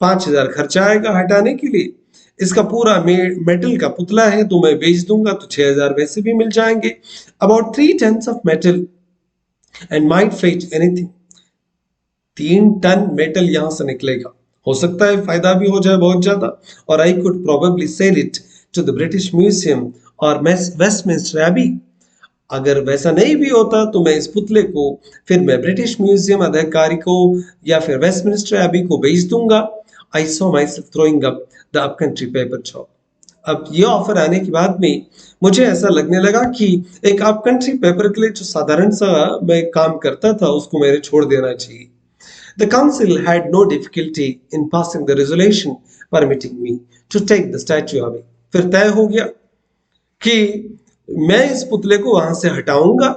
5,000 खर्चा आएगा हटाने के लिए, इसका पूरा मेटल का पुतला है तो मैं बेच दूंगा तो 6,000 वैसे भी मिल जाएंगे। About 3 tons of metal and might fetch anything. 3 ton metal यहां से निकलेगा, हो सकता है फायदा भी हो जाए बहुत ज्यादा। और I could probably sell it to the British Museum और वेस्टमिंस्टर एबी। अगर वैसा नहीं भी होता तो मैं इस पुतले को फिर मैं ब्रिटिश म्यूजियम अधिकारी को या फिर वेस्टमिंस्टर एबी को बेच दूंगा। I saw myself throwing up the upcountry paper job. अब ये ऑफर आने के बाद में मुझे ऐसा लगने लगा कि एक अपकंट्री पेपर के लिए जो साधारण सा मैं काम करता था उसको मैंने छोड़ देना चाहिए। The council had no difficulty in passing the resolution permitting me to take the statue away. फिर तय हो गया कि मैं इस पुतले को वहां से हटाऊंगा,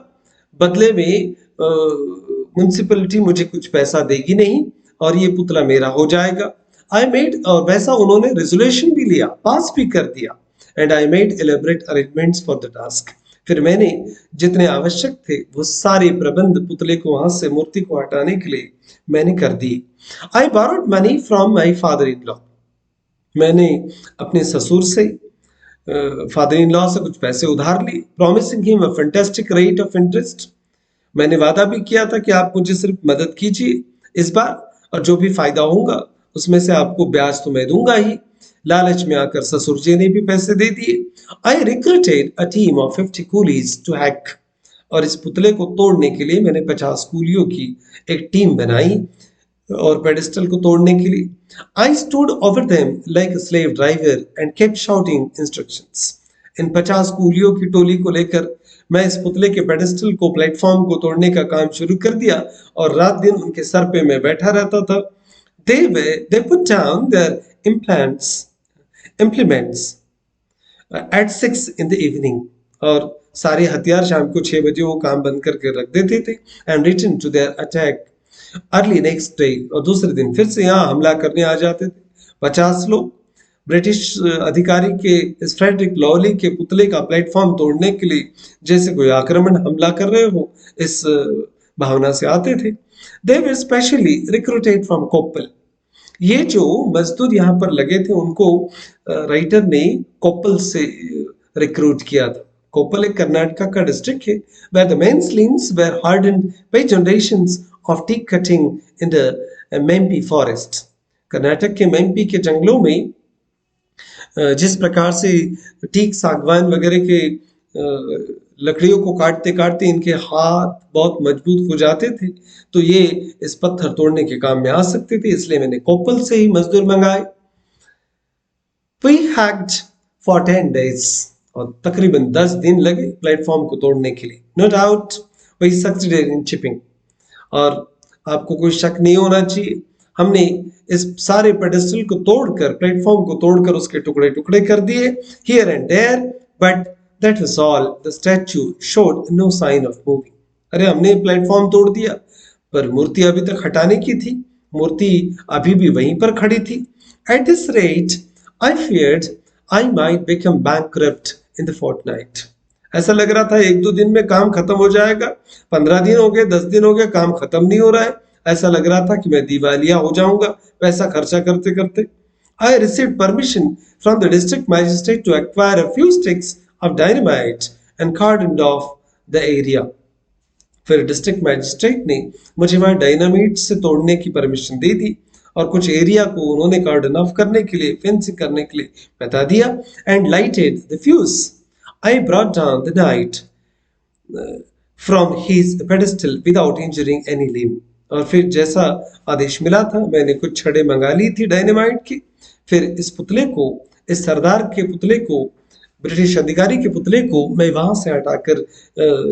बदले में म्युनिसिपैलिटी मुझे कुछ पैसा देगी नहीं और ये पुतला मेरा हो जाएगा। आई मेड वैसा उन्होंने रेजोल्यूशन भी लिया, पास भी कर दिया। And I made elaborate arrangements for the task. फिर मैंने जितने आवश्यक थे वो सारे प्रबंध पुतले को वहां से मूर्ति को हटाने के लिए मैंने कर दिए। आई borrowed money from my father in law. मैंने अपने ससुर से फादर इन लॉ से कुछ पैसे उधार लिए, promising him a fantastic rate of interest. मैंने वादा भी किया था कि आप मुझे सिर्फ मदद कीजिए इस बार, और जो भी फायदा होगा उसमें से आपको ब्याज तो मैं दूंगा ही। लालच में आकर ससुर जी ने भी पैसे दे दिए। I recruited a team of 50 coolies to hack. और इस पुतले को तोड़ने के लिए मैंने 50 कूलियों की एक टीम बनाई और पेडिस्टल को तोड़ने के लिए। I stood over them like a slave driver and kept shouting instructions. इन 50 कूलियों की टोली को लेकर मैं इस पुतले के पेडिस्टल को प्लेटफॉर्म को तोड़ने का काम शुरू कर दिया और रात दिन उनके सर पे मैं बैठा रहता था। They put down their implements at 6 in the evening। और सारे हथियार शाम को 6 बजे वो काम बंद करके रख देते थे। And return to their attack early next day. और दूसरे दिन फिर से यहाँ हमला करने आ जाते थे 50 लोग। ब्रिटिश अधिकारी के इस फ्रेडरिक लॉली के पुतले का प्लेटफॉर्म तोड़ने के लिए जैसे कोई आक्रमण हमला कर रहे हो, इस भावना से आते थे। दे वर स्पेशली रिक्रूटेड फ्रॉम कोप्पल। ये जो मजदूर यहाँ पर लगे थे उनको राइटर ने कोप्पल से रिक्रूट किया था। कोप्पल एक कर्नाटका का डिस्ट्रिक्ट है where the men's limbs were hardened by generations of teak cutting in the Mempi forest। Karnataka के मेम्पी के जंगलों में जिस प्रकार से टीक सागवान वगैरह के लकड़ियों को काटते काटते इनके हाथ बहुत मजबूत हो जाते थे, तो ये इस पत्थर तोड़ने के काम में आ सकते थे, इसलिए मैंने कोप्पल से ही मजदूर मंगाए। We hacked for 10 days। और तकरीबन 10 दिन लगे प्लेटफॉर्म को तोड़ने के लिए। No doubt we succeeded in chipping। और आपको कोई शक नहीं होना चाहिए, हमने इस सारे पेडेस्टल को तोड़कर, प्लेटफॉर्म को तोड़कर उसके टुकड़े टुकड़े कर दिए here and there, but that was all। The statue showed no sign of moving। अरे हमने प्लेटफॉर्म तोड़ दिया पर मूर्ति अभी तक हटाने की थी, मूर्ति अभी भी वहीं पर खड़ी थी। At this rate I feared I might become bankrupt in the fortnight। ऐसा लग रहा था 1-2 दिन में काम खत्म हो जाएगा। 15 दिन हो गए, 10 दिन हो गए, काम खत्म नहीं हो रहा है। ऐसा लग रहा था कि मैं दिवालिया हो जाऊंगा पैसा खर्चा करते करते। I received permission from the district magistrate to acquire a few sticks of dynamite and cordoned off the area। फिर डिस्ट्रिक्ट मैजिस्ट्रेट ने मुझे वहां डायनामाइट से तोड़ने की परमिशन दे दी और कुछ एरिया को उन्होंने कार्डन ऑफ करने के लिए, फेंसिंग करने के लिए बता दिया। And lighted the fuse. I brought down the night from his pedestal without injuring any limb. और फिर जैसा आदेश मिला था मैंने कुछ छड़े मंगा ली थी डायनामाइट की। फिर इस पुतले को, इस सरदार के पुतले को ब्रिटिश अधिकारी के पुतले को मैं वहां से हटाकर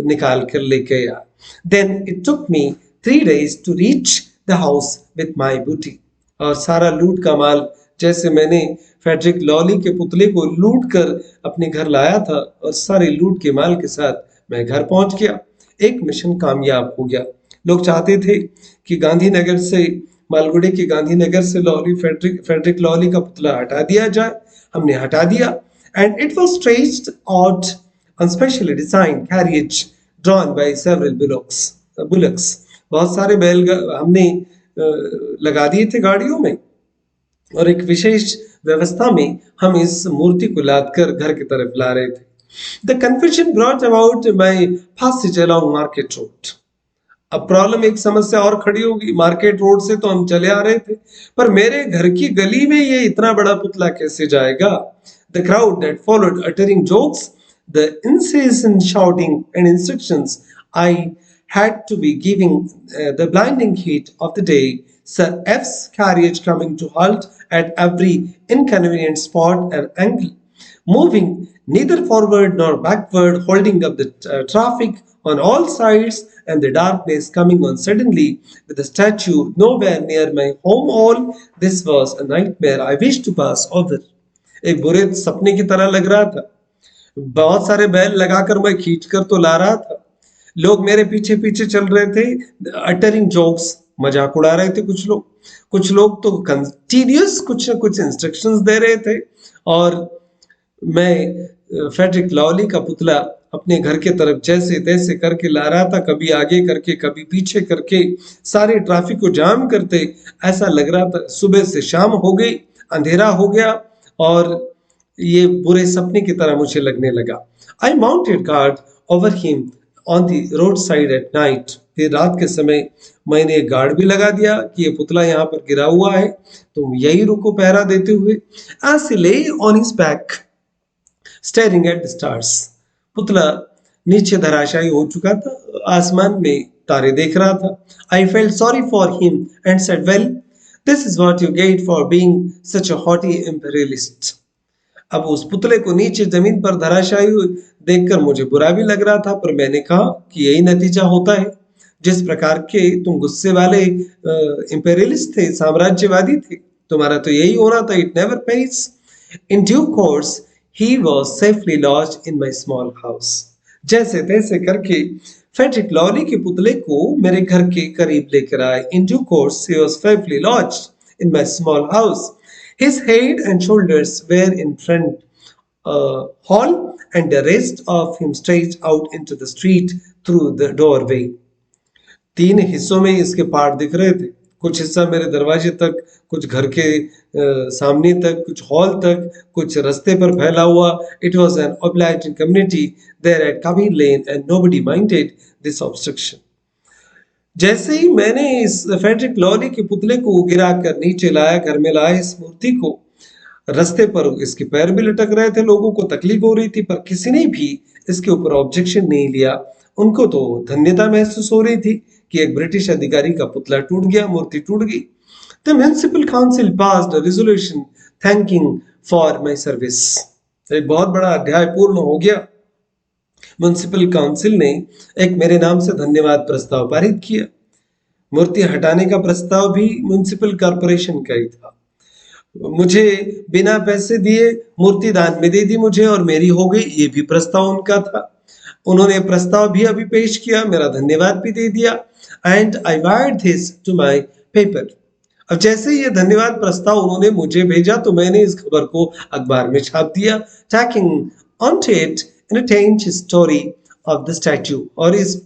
निकाल कर लेके आया। Then it took me 3 days to reach the house with my booty. और सारा लूट का माल, जैसे मैंने फेडरिक लॉली के पुतले को लूट कर अपने घर लाया था, और सारे लूट के माल के साथ मैं घर पहुंच गया। एक मिशन कामयाब हो गया। लोग चाहते थे कि गांधीनगर से, मालगुडी के गांधीनगर से फेडरिक लॉली का पुतला हटा दिया जाए। हमने हटा दिया, and it was stretched out on specially designed carriage drawn by several bullocks। बहुत सारे बैल हमने लगा दिए थे गाड़ियों में, और एक विशेष व्यवस्था में हम इस मूर्ति को लादकर घर की तरफ ला रहे थे। The confusion brought about my passage along market road. अब प्रॉब्लम, एक समस्या और खड़ी होगी। मार्केट रोड से तो हम चले आ रहे थे, पर मेरे घर की गली में ये इतना बड़ा पुतला कैसे जाएगा? The crowd that followed uttering jokes, the incessant shouting and instructions I had to be giving, the blinding heat of the day, Sir F's carriage coming to halt at every inconvenient spot and angle, moving neither forward nor backward, holding up the traffic on all sides, and the darkness coming on suddenly with the statue nowhere near my home. All this was a nightmare I wished to pass over। एक बुरे सपने की तरह लग रहा था। बहुत सारे बैल लगाकर मैं खींच कर तो ला रहा था। लोग मेरे पीछे पीछे चल रहे थे, अटरिंग जोक्स, मजाक उड़ा रहे थे कुछ लोग तो कंटिन्यूस कुछ न कुछ इंस्ट्रक्शंस दे रहे थे। और मैं फेडरिक लॉली का पुतला अपने घर के तरफ जैसे तैसे करके ला रहा था, कभी आगे करके कभी पीछे करके, सारे ट्रैफिक को जाम करते। ऐसा लग रहा था सुबह से शाम हो गई, अंधेरा हो गया, और ये बुरे सपने की तरह मुझे लगने लगा। I mounted guard over him on the road side at night. फिर रात के समय मैंने गार्ड भी लगा दिया कि ये पुतला यहाँ पर गिरा हुआ है, तुम यही रुको पहरा देते हुए। एज ही ले on his back staring at the stars. पुतला नीचे धराशायी हो चुका था, आसमान में तारे देख रहा था। I felt sorry for him and said, well, this is what you get for being such a haughty imperialist. अब उस पुतले को नीचे जमीन पर धराशायी देखकर मुझे बुरा भी लग रहा था, पर मैंने कहा कि यही नतीजा होता है। जिस प्रकार के तुम गुस्से वाले इंपेरियलिस्ट थे, साम्राज्यवादी थे, तुम्हारा तो यही होना था। It never page. In due course he was safely lodged in my small house. जैसे तैसे करके फेडरिक लॉली के पुतले को मेरे घर के करीब लेकर आए। In due course he was safely lodged in my small house. His head and shoulders were in front hall, and the rest of him stretched out into the street through the doorway। 3 हिस्सों में इसके पार्ट दिख रहे थे। कुछ हिस्सा मेरे दरवाजे तक, कुछ घर के सामने तक, कुछ हॉल तक, कुछ रास्ते पर फैला हुआ। It was an obliging community there at Kabir Lane, and nobody minded this obstruction। जैसे ही मैंने इस फेडरिक लॉली के पुतले को गिरा कर नीचे लाया, घर में लाया इस मूर्ति को, रास्ते पर इसके पैर भी लटक रहे थे, लोगों को तकलीफ हो रही थी, पर किसी ने भी इसके ऊपर ऑब्जेक्शन नहीं लिया। उनको तो धन्यता महसूस हो रही थी कि एक ब्रिटिश अधिकारी का पुतला टूट गया, मूर्ति टूट गई। The municipal council passed a resolution thanking for my service. एक बहुत बड़ा अध्याय पूर्ण हो गया। म्युनिसिपल काउंसिल ने एक मेरे नाम से धन्यवाद प्रस्ताव पारित किया। मूर्ति हटाने का प्रस्ताव भी म्युनिसिपल कॉर्पोरेशन का ही था। मुझे बिना पैसे दिए मूर्ति दान में दे दी मुझे, और मेरी हो गई, ये भी प्रस्ताव उनका था। उन्होंने प्रस्ताव भी अभी पेश किया, मेरा धन्यवाद भी दे दिया। And I wired this to my paper. अब जैसे ये धन्यवाद प्रस्ताव उन्होंने मुझे भेजा, तो मैंने इस खबर को अखबार में छाप दिया। Tacking onto it in a change story of the statue। और इस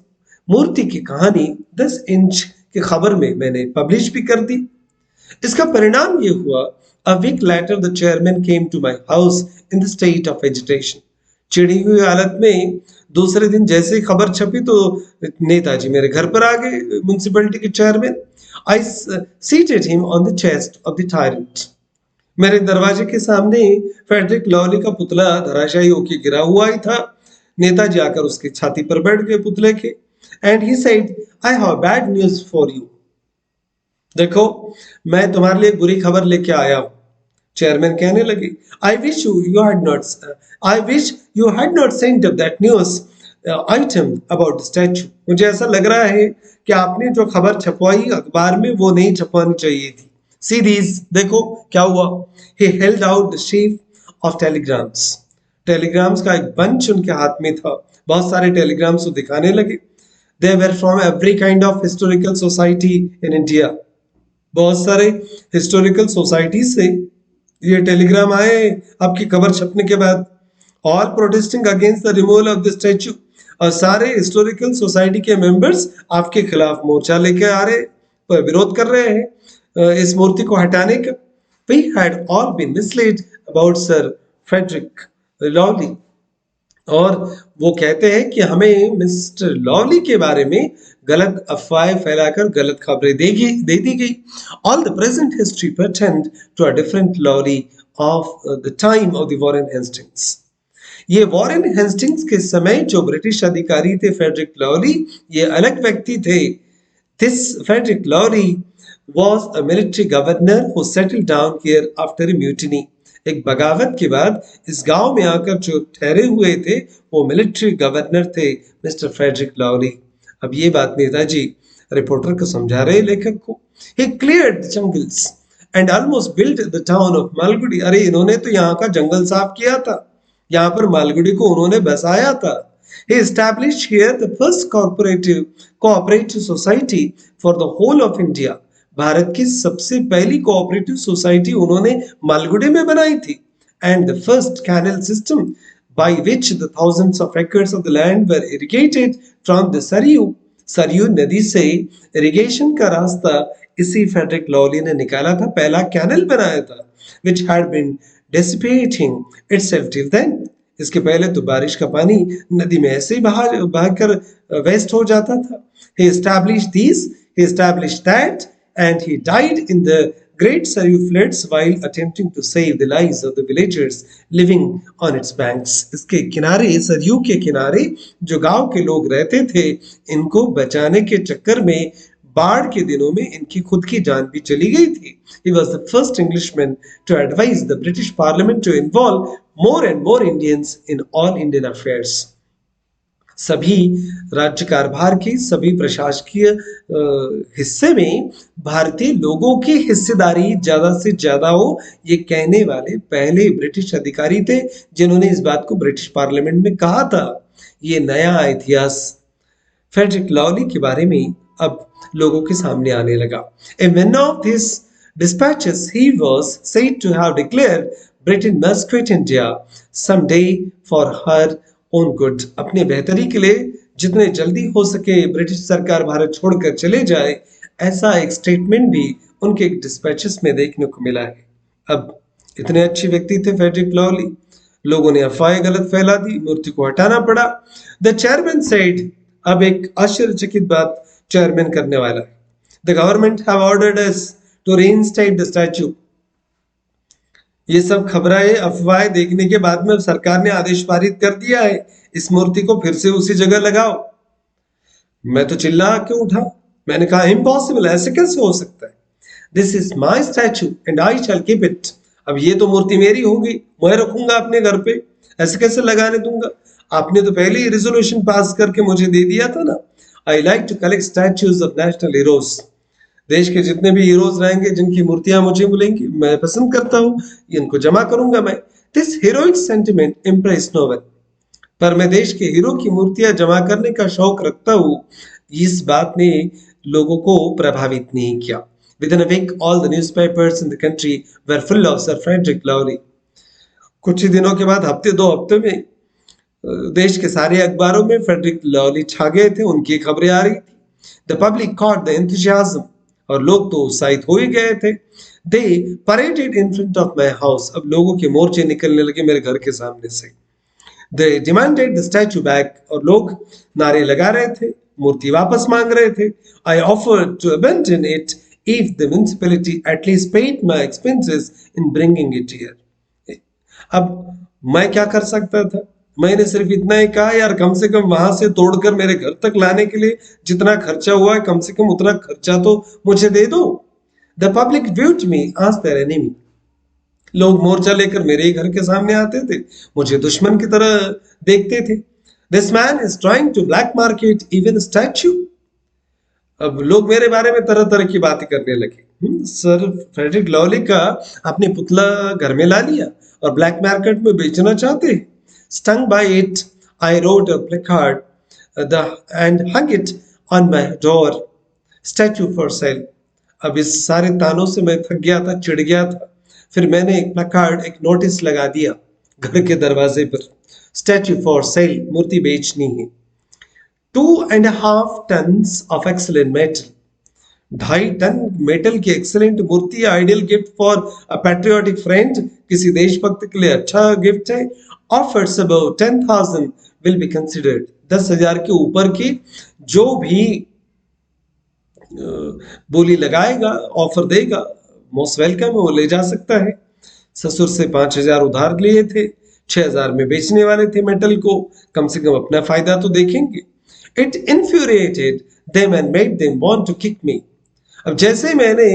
मूर्ति की कहानी 10 इंच की खबर में मैंने पब्लिश भी कर दी। इसका परिणाम ये हुआ, a week later the chairman came to my house in the state of agitation। चिड़ी हुई हालत में दूसरे दिन जैसे ही खबर छपी तो नेताजी मेरे घर पर आ गए, म्युनिसिपैलिटी के chairman. I seated him on the chest of the tyrant। मेरे दरवाजे के सामने फेडरिक लॉली का पुतला धराशायी होकर गिरा हुआ ही था। नेताजी आकर उसकी छाती पर बैठ गए पुतले के। And he said, I have bad news for you. देखो, मैं तुम्हारे लिए बुरी खबर लेके आया हूं। चेयरमैन कहने लगे, I wish you had not sent up that news item about statue. मुझे ऐसा लग रहा है कि आपने जो खबर छपवाई अखबार में वो नहीं छपवानी चाहिए थी। सी दीज, देखो क्या हुआ। He held out the sheath of telegrams. Telegrams का एक बंच उनके हाथ में था। बहुत सारे टेलीग्राम्स वो दिखाने लगे। They were from every kind of historical society in India. बहुत सारे हिस्टोरिकल सोसाइटी से ये टेलीग्राम आए आपकी खबर छपने के बाद। All protesting against the removal of the statue. और सारे हिस्टोरिकल सोसाइटी के मेंबर्स आपके खिलाफ मोर्चा लेके आ रहे, विरोध कर रहे हैं इस मूर्ति को हटाने का। We had all been misled about Sir Frederick Lawley। और वो कहते हैं कि हमें मिस्टर लॉवली के बारे में गलत अफवाहें फैलाकर गलत खबरें दे दी गई। All the present history pretend to a different lovely of the time of the Warren Hastings. ये वॉरेन हेस्टिंग्स के समय जो ब्रिटिश अधिकारी थे फेडरिक लॉवली, ये अलग व्यक्ति थे। This Frederick Lovely was a military governor who settled down here after a mutiny। एक बगावत के बाद इस गांव में आकर जो ठहरे हुए थे वो मिलिट्री गवर्नर थे मिस्टर फ्रेडरिक लॉवली। अब ये बात नेताजी रिपोर्टर को समझा रहे लेखक को। He cleared the jungles and almost built the town of Malgudi. अरे इन्होंने तो यहाँ का जंगल साफ किया था, यहाँ पर मालगुडी को उन्होंने बसाया था। He established here the first cooperative society for the whole of India। Bharat की सबसे पहली कोऑपरेटिव सोसाइटी उन्होंने मालगुडी में बनाई थी। And the first canal system by which the thousands of acres of the land were irrigated from the Sarayu नदी से इरिगेशन का रास्ता इसी फेडरिक लॉवली ने निकाला था, पहला कैनल बनाया था। Which had been dissipating itself till then. इसके पहले तो बारिश का पानी नदी में ऐसे ही बहाकर वेस्ट हो जाता था। He established that and he died in the great Saryu floods while attempting to save the lives of the villagers living on its banks। इसके किनारे, सरयू के किनारे जो गांव के लोग रहते थे, इनको बचाने के चक्कर में बाढ़ के दिनों में इनकी खुद की जान भी चली गई थी। He was the first Englishman to advise the British Parliament to involve more and more Indians in all Indian affairs। सभी राज्य कारभार के सभी प्रशासकीय हिस्से में भारतीय लोगों की हिस्सेदारी ज्यादा से ज्यादा हो, ये कहने वाले पहले ब्रिटिश अधिकारी थे जिन्होंने इस बात को ब्रिटिश पार्लियामेंट में कहा था। ये नया इतिहास फेडरिक लॉवली के बारे में अब लोगों के सामने आने लगा। In one of his dispatches he was said to have declared Britain must quit India someday for her own good। अपने बेहतरी के लिए जितने जल्दी हो सके ब्रिटिश सरकार भारत छोड़कर चले जाए, ऐसा एक स्टेटमेंट भी उनके डिस्पैचेस में देखने को मिला है। अब इतने अच्छे व्यक्ति थे फेडरिक लॉवली, लोगों ने अफवाहें गलत फैला दी, मूर्ति को हटाना पड़ा। द चेयरमैन सेड, अब एक आश्चर्यचकित बात चेयरमैन करने वाला है। The government have ordered us to reinstate the statue. ये सब खबरें अफवाहें देखने के बाद में सरकार ने आदेश पारित कर दिया है, इस मूर्ति को फिर से उसी जगह लगाओ। मैं तो चिल्ला के उठा, मैंने कहा इम्पॉसिबल, ऐसे कैसे हो सकता है। This is my statue and I shall keep it. अब ये तो मूर्ति मेरी होगी, मैं रखूंगा अपने घर पे, ऐसे कैसे लगाने दूंगा। आपने तो पहले ही रिजोल्यूशन पास करके मुझे दे दिया था ना। I like to collect statues of national heroes. देश के जितने भी हीरोज रहेंगे जिनकी मूर्तियां मुझे मिलेंगी, मैं पसंद करता हूं, इनको जमा करूंगा मैं। This heroic sentiment impress no one. पर मैं देश के हीरो की मूर्तियां जमा करने का शौक रखता हूं, इस बात ने लोगों को प्रभावित नहीं किया। Within a week, all the newspapers in the country were full of Sir Frederick Lowry। कुछ ही दिनों के बाद, हफ्ते दो हफ्ते में देश के सारे अखबारों में फेडरिक लॉवली छा गए थे, उनकी खबरें आ रही थी। The public caught the enthusiasm, और लोग तो उत्साहित हो ही गए थे। They paraded in front of my house। अब लोगों के मोर्चे निकलने लगे मेरे घर के सामने से। They demanded the statue back, और लोग नारे लगा रहे थे, मूर्ति वापस मांग रहे थे। I offered to abandon it if the municipality at least paid my expenses in bringing it here। अब मैं क्या कर सकता था, मैंने सिर्फ इतना ही कहा, यार कम से कम वहां से तोड़कर मेरे घर तक लाने के लिए जितना खर्चा हुआ है, कम से कम उतना खर्चा तो मुझे दे दो। The public viewed me as their enemy। लोग मोर्चा लेकर मेरे ही घर के सामने आते थे, मुझे दुश्मन की तरह देखते थे। This man is trying to black market even statue. अब लोग मेरे बारे में तरह तरह की बातें करने लगे। सर फ्रेडरिक लॉली का अपने पुतला घर में ला लिया और ब्लैक मार्केट में बेचना चाहते। Stung by it, I wrote a placard the and hung it on my door, statue for sale. अब इस सारे तानों से मैं थक गया था, चिढ़ गया था। फिर मैंने एक प्लेकार्ड, एक नोटिस लगा दिया घर के दरवाजे पर, स्टैच्यू फॉर सेल, मूर्ति बेचनी है। 2.5 tons of excellent metal, 2.5 ton metal की एक्सेलेंट मूर्ति, ideal gift for a patriotic friend, किसी देशभक्त के लिए अच्छा गिफ्ट है। Offers about 10,000 will be considered, 10,000 के ऊपर की जो भी बोली लगाएगा, ऑफर देगा, मोस्ट वेलकम है, वो ले जा सकता है। ससुर से 5,000 उधार लिए थे, 6,000 में बेचने वाले थे मेटल को, कम से कम अपना फायदा तो देखेंगे। It infuriated them and made them want to kick me. अब जैसे मैंने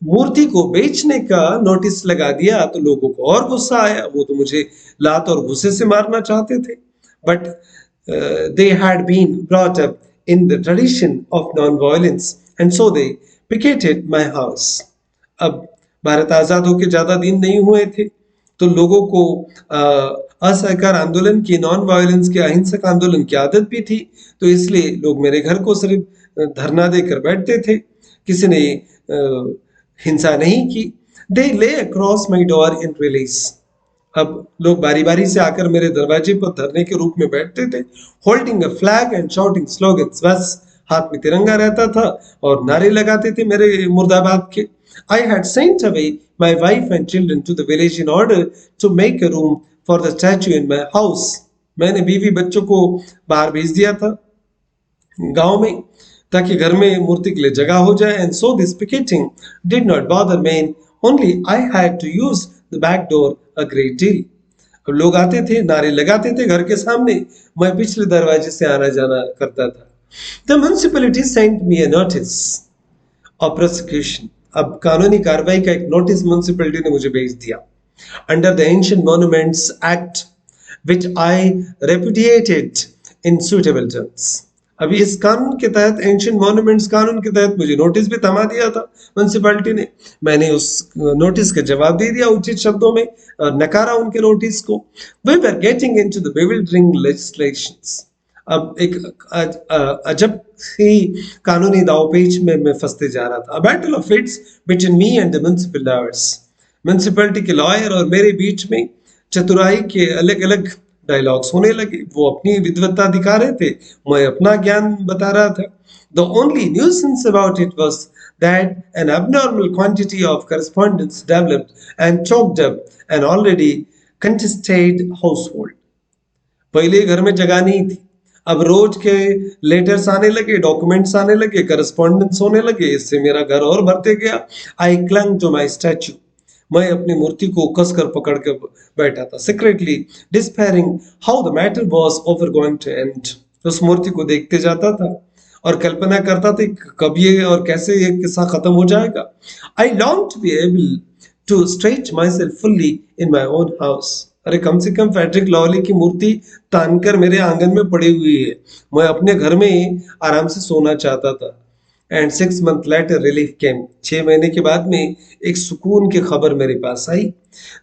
मूर्ति को बेचने का नोटिस लगा दिया तो लोगों को और गुस्सा आया, वो तो मुझे लात और गुस्से से मारना चाहते थे। But they had been brought up in the tradition of non-violence and so they picketed my house. अब भारत आजाद होकर ज्यादा दिन नहीं हुए थे तो लोगों को असहकार आंदोलन की, नॉन वायलेंस के, अहिंसक आंदोलन की आदत भी थी, तो इसलिए लोग मेरे घर को सिर्फ धरना देकर बैठते थे, किसी ने हिंसा नहीं की। दे ले across my door in release. अब लोग बारी बारी से आकर मेरे दरवाजे पर धरने के रूप में बैठते थे, holding a flag and shouting slogans. बस हाथ में तिरंगा रहता था और नारे लगाते थे मेरे मुर्दाबाद के। I had sent away my wife and children to the village in order to make a room for the statue in my house. मैंने बीवी बच्चों को बाहर भेज दिया था गांव में ताकि घर में मूर्ति के लिए जगह हो जाए। And so this picketing did not bother me, only I had to use the back door a great deal. अब लोग आते थे, नारे लगाते थे घर के सामने, मैं पिछले दरवाजे से आना जाना करता था। The municipality sent me a notice of prosecution. अब कानूनी कार्रवाई का एक नोटिस म्युनिसिपैलिटी ने मुझे भेज दिया। Under the ancient monuments act which I repudiated in suitable terms. अभी इस कानून के तहत, एंशिएंट मॉन्यूमेंट्स कानून के तहत मुझे नोटिस भी थमा दिया था म्युनिसिपैलिटी ने। मैंने उस नोटिस का जवाब दे दिया उचित शब्दों में और नकारा उनके नोटिस को। We were getting into the bewildering legislations. अब एक अजब ही कानूनी दावपेच में मैं फंसते जा रहा था। Battle of fits between me and the municipal lawyers. Municipality के लॉयर और मेरे बीच में चतुराई के अलग अलग डायलॉग्स होने लगे। वो अपनी विद्वत्ता दिखा रहे थे, मैं अपना ज्ञान बता रहा था। The only nuisance about it was that an abnormal quantity of correspondence developed and choked up an already contested household. पहले घर में जगह नहीं थी, अब रोज के लेटर्स आने लगे, डॉक्यूमेंट्स आने लगे, करस्पॉन्डेंस होने लगे, इससे मेरा घर और भरते गया। आई क्लंग टू माई स्टैच्यू। मैं अपनी मूर्ति को कस कर पकड़ कर बैठा था, secretly despairing how the matter was ever going to end. उस मूर्ति को देखते जाता था और कल्पना करता था कब ये और कैसे ये किस्सा खत्म हो जाएगा। I long to be able to stretch myself fully in my own house. अरे कम से कम फ्रेडरिक लॉली की मूर्ति तानकर मेरे आंगन में पड़ी हुई है, मैं अपने घर में आराम से सोना चाहता था। एंड 6 months later रिलीफ केम। 6 महीने के बाद में एक सुकून की खबर मेरे पास आई।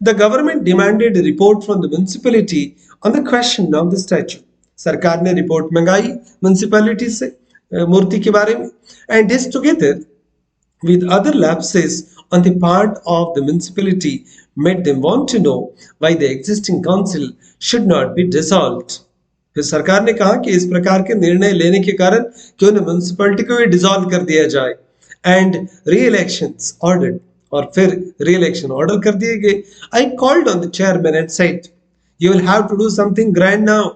The government demanded report from the municipality on the question of the statue. सरकार ने रिपोर्ट मंगाई म्युनिसिपैलिटी से मूर्ति के बारे में। And this together with other lapses on the part of the municipality made them want to know why the existing council should not be dissolved. फिर सरकार ने कहा कि इस प्रकार के निर्णय लेने के कारण क्यों न म्युनिसिपैलिटी को भी डिसॉल्व कर दिया जाए। एंड री-इलेक्शंस ऑर्डर्ड, और फिर री-इलेक्शन ऑर्डर कर दिए गए। I called on the chairman and said you will have to do something grand now.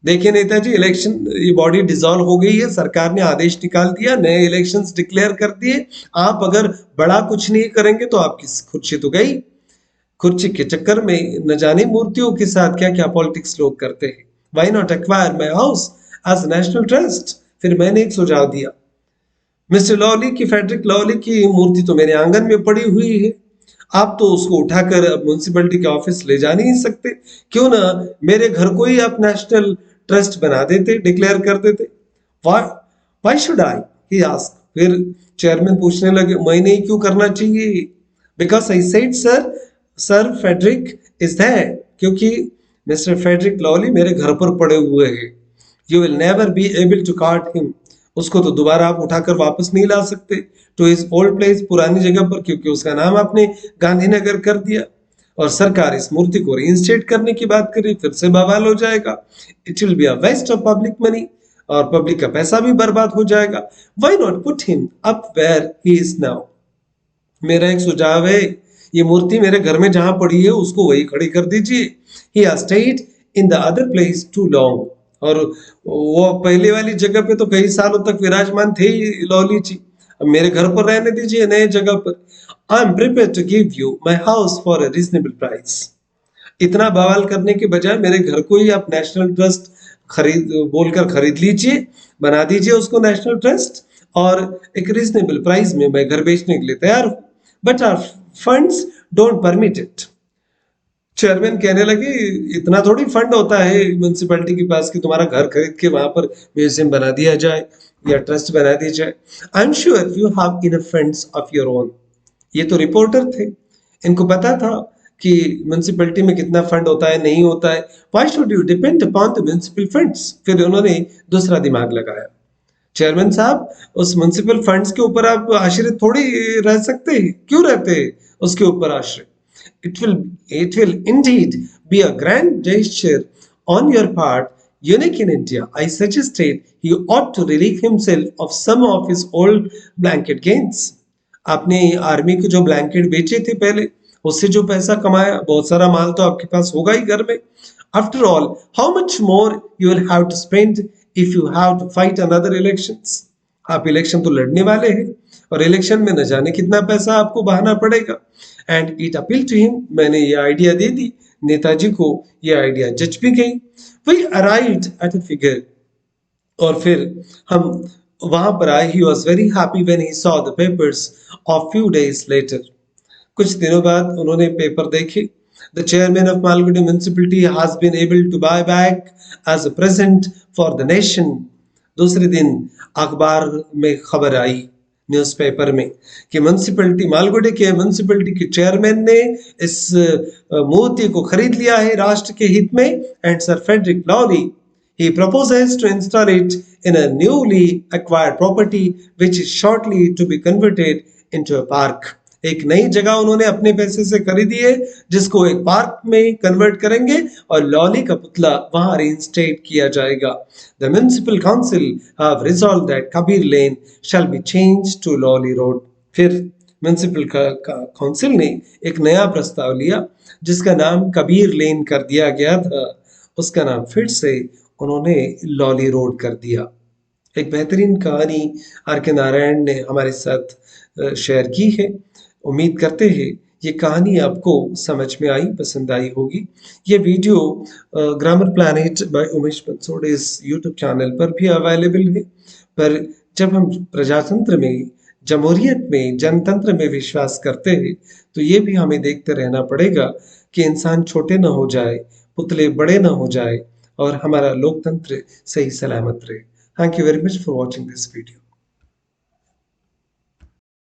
देखिए नेताजी, इलेक्शन, ये बॉडी डिसॉल्व हो गई है, सरकार ने आदेश निकाल दिया, नए इलेक्शंस डिक्लेयर कर दिए। आप अगर बड़ा कुछ नहीं करेंगे तो आपकी कुर्सी तो गई। कुर्सी के चक्कर में न जाने मूर्तियों के साथ क्या क्या पॉलिटिक्स लोग करते हैं। Why not acquire my house as national trust. फिर मैंने एक सुझाव दिया, मिस्टर लॉली की, फ्रेडरिक लॉली की मूर्ति तो मेरे आंगन में पड़ी हुई है, आप तो उसको उठाकर अब म्युनिसिपैलिटी के ऑफिस ले जा नहीं सकते। क्यों ना मेरे घर को ही आप नेशनल ट्रस्ट बना देते, डिक्लेयर कर देते। Why why should I, he ask. फिर चेयरमैन पूछने लगे, मैंने ही क्यों करना चाहिए? Because I said sir, sir Frederick is there, क्योंकि मिस्टर फेडरिक लॉली मेरे घर पर पड़े हुए हैं। You will never be able to cart him. उसको तो दोबारा आप उठाकर वापस नहीं ला सकते टू हिज ओल्ड प्लेस, पुरानी जगह पर, क्योंकि उसका नाम आपने गांधीनगर कर दिया। और सरकार इस मूर्ति को रीइंस्टेट करने की बात करी, फिर से बवाल हो जाएगा। It will be a waste of public money, और पब्लिक का पैसा भी बर्बाद हो जाएगा। Why not put him up where he is now. मेरा एक सुझाव है, ये मूर्ति मेरे घर में जहां पड़ी है उसको वही खड़ी कर दीजिए। He has stayed in the other place too long. और वो पहले वाली जगह पे तो कई सालों तक विराजमान थे ही लॉली जी। अब मेरे घर पर रहने दीजिए, नए जगह पर। I am prepare to give you my house for a reasonable price. इतना बवाल करने के बजाय मेरे घर को ही आप नेशनल ट्रस्ट खरीद बोलकर खरीद लीजिए, बना दीजिए उसको नेशनल ट्रस्ट, और एक रीजनेबल प्राइस में मैं घर बेचने के लिए तैयार हूं। But our funds don't permit it. Chairman कहने लगे, इतना थोड़ी फंड होता है म्यूनसिपैलिटी के पास कि तुम्हारा घर खरीद के वहां पर म्यूजियम बना दिया जाए या ट्रस्ट बना दी जाए। I am sure you have enough funds of your own. ये तो रिपोर्टर थे, इनको पता था कि म्यूनसिपैलिटी में कितना फंड होता है, नहीं होता है। Why should you depend upon the municipal funds? फिर उन्होंने दूसरा दिमाग लगाया। चेयरमैन साहब, उस म्यूनसिपल फंड्स के ऊपर आप आश्रित थोड़ी रह सकते हैं। क्यों रहते हैं उसके ऊपर आश्रित? It will it will indeed be a grand gesture on your part, unique in India. I suggested he ought to relieve himself of some of his old blanket gains. आपने आर्मी के जो ब्लैंकेट बेचे थे पहले, उससे जो पैसा कमाया, बहुत सारा माल तो आपके पास होगा ही घर में। After all, how much more you will have to spend if you have to fight another elections. आप इलेक्शन तो लड़ने वाले हैं, और इलेक्शन में न जाने कितना पैसा आपको बहाना पड़ेगा। And it appeal to him, मैंने ये आइडिया दे दी नेताजी को, ये आइडिया जच भी गई। We arrived at a figure, और फिर हम वहां पर आए। He was very happy when he saw the papers of few days later. कुछ दिनों बाद उन्होंने पेपर देखे। The chairman of Malgudi municipality has been able to buy back as a present for the nation. दूसरे दिन अखबार में खबर आई, न्यूज़पेपर में, कि म्यूनिसिपैलिटी मालगुडी के म्यूनिसिपैलिटी के चेयरमैन ने इस मूर्ति को खरीद लिया है राष्ट्र के हित में। And sir Frederick Lawley, he proposes to install it in a newly acquired property which is shortly to be converted into a park. एक नई जगह उन्होंने अपने पैसे से खरीदी है, जिसको एक पार्क में कन्वर्ट करेंगे, और लॉली का पुतला वहां रीइंस्टेट किया जाएगा। The municipal council have resolved that Kabir Lane shall be changed to Lawley Road. फिर म्यूनिसिपल काउंसिल ने एक नया प्रस्ताव लिया, जिसका नाम कबीर लेन कर दिया गया था। उसका नाम फिर से उन्होंने लॉली रोड कर दिया। एक बेहतरीन कहानी आर के नारायण ने हमारे साथ शेयर की है। उम्मीद करते हैं ये कहानी आपको समझ में आई, पसंद आई होगी। ये video grammar planet by Umesh Bansode इस यूट्यूब चैनल पर भी अवेलेबल है। पर जब हम प्रजातंत्र में, जमहूरियत में, जनतंत्र में विश्वास करते हैं, तो ये भी हमें देखते रहना पड़ेगा कि इंसान छोटे ना हो जाए, पुतले बड़े ना हो जाए, और हमारा लोकतंत्र सही सलामत रहे। Thank you very much for watching this video.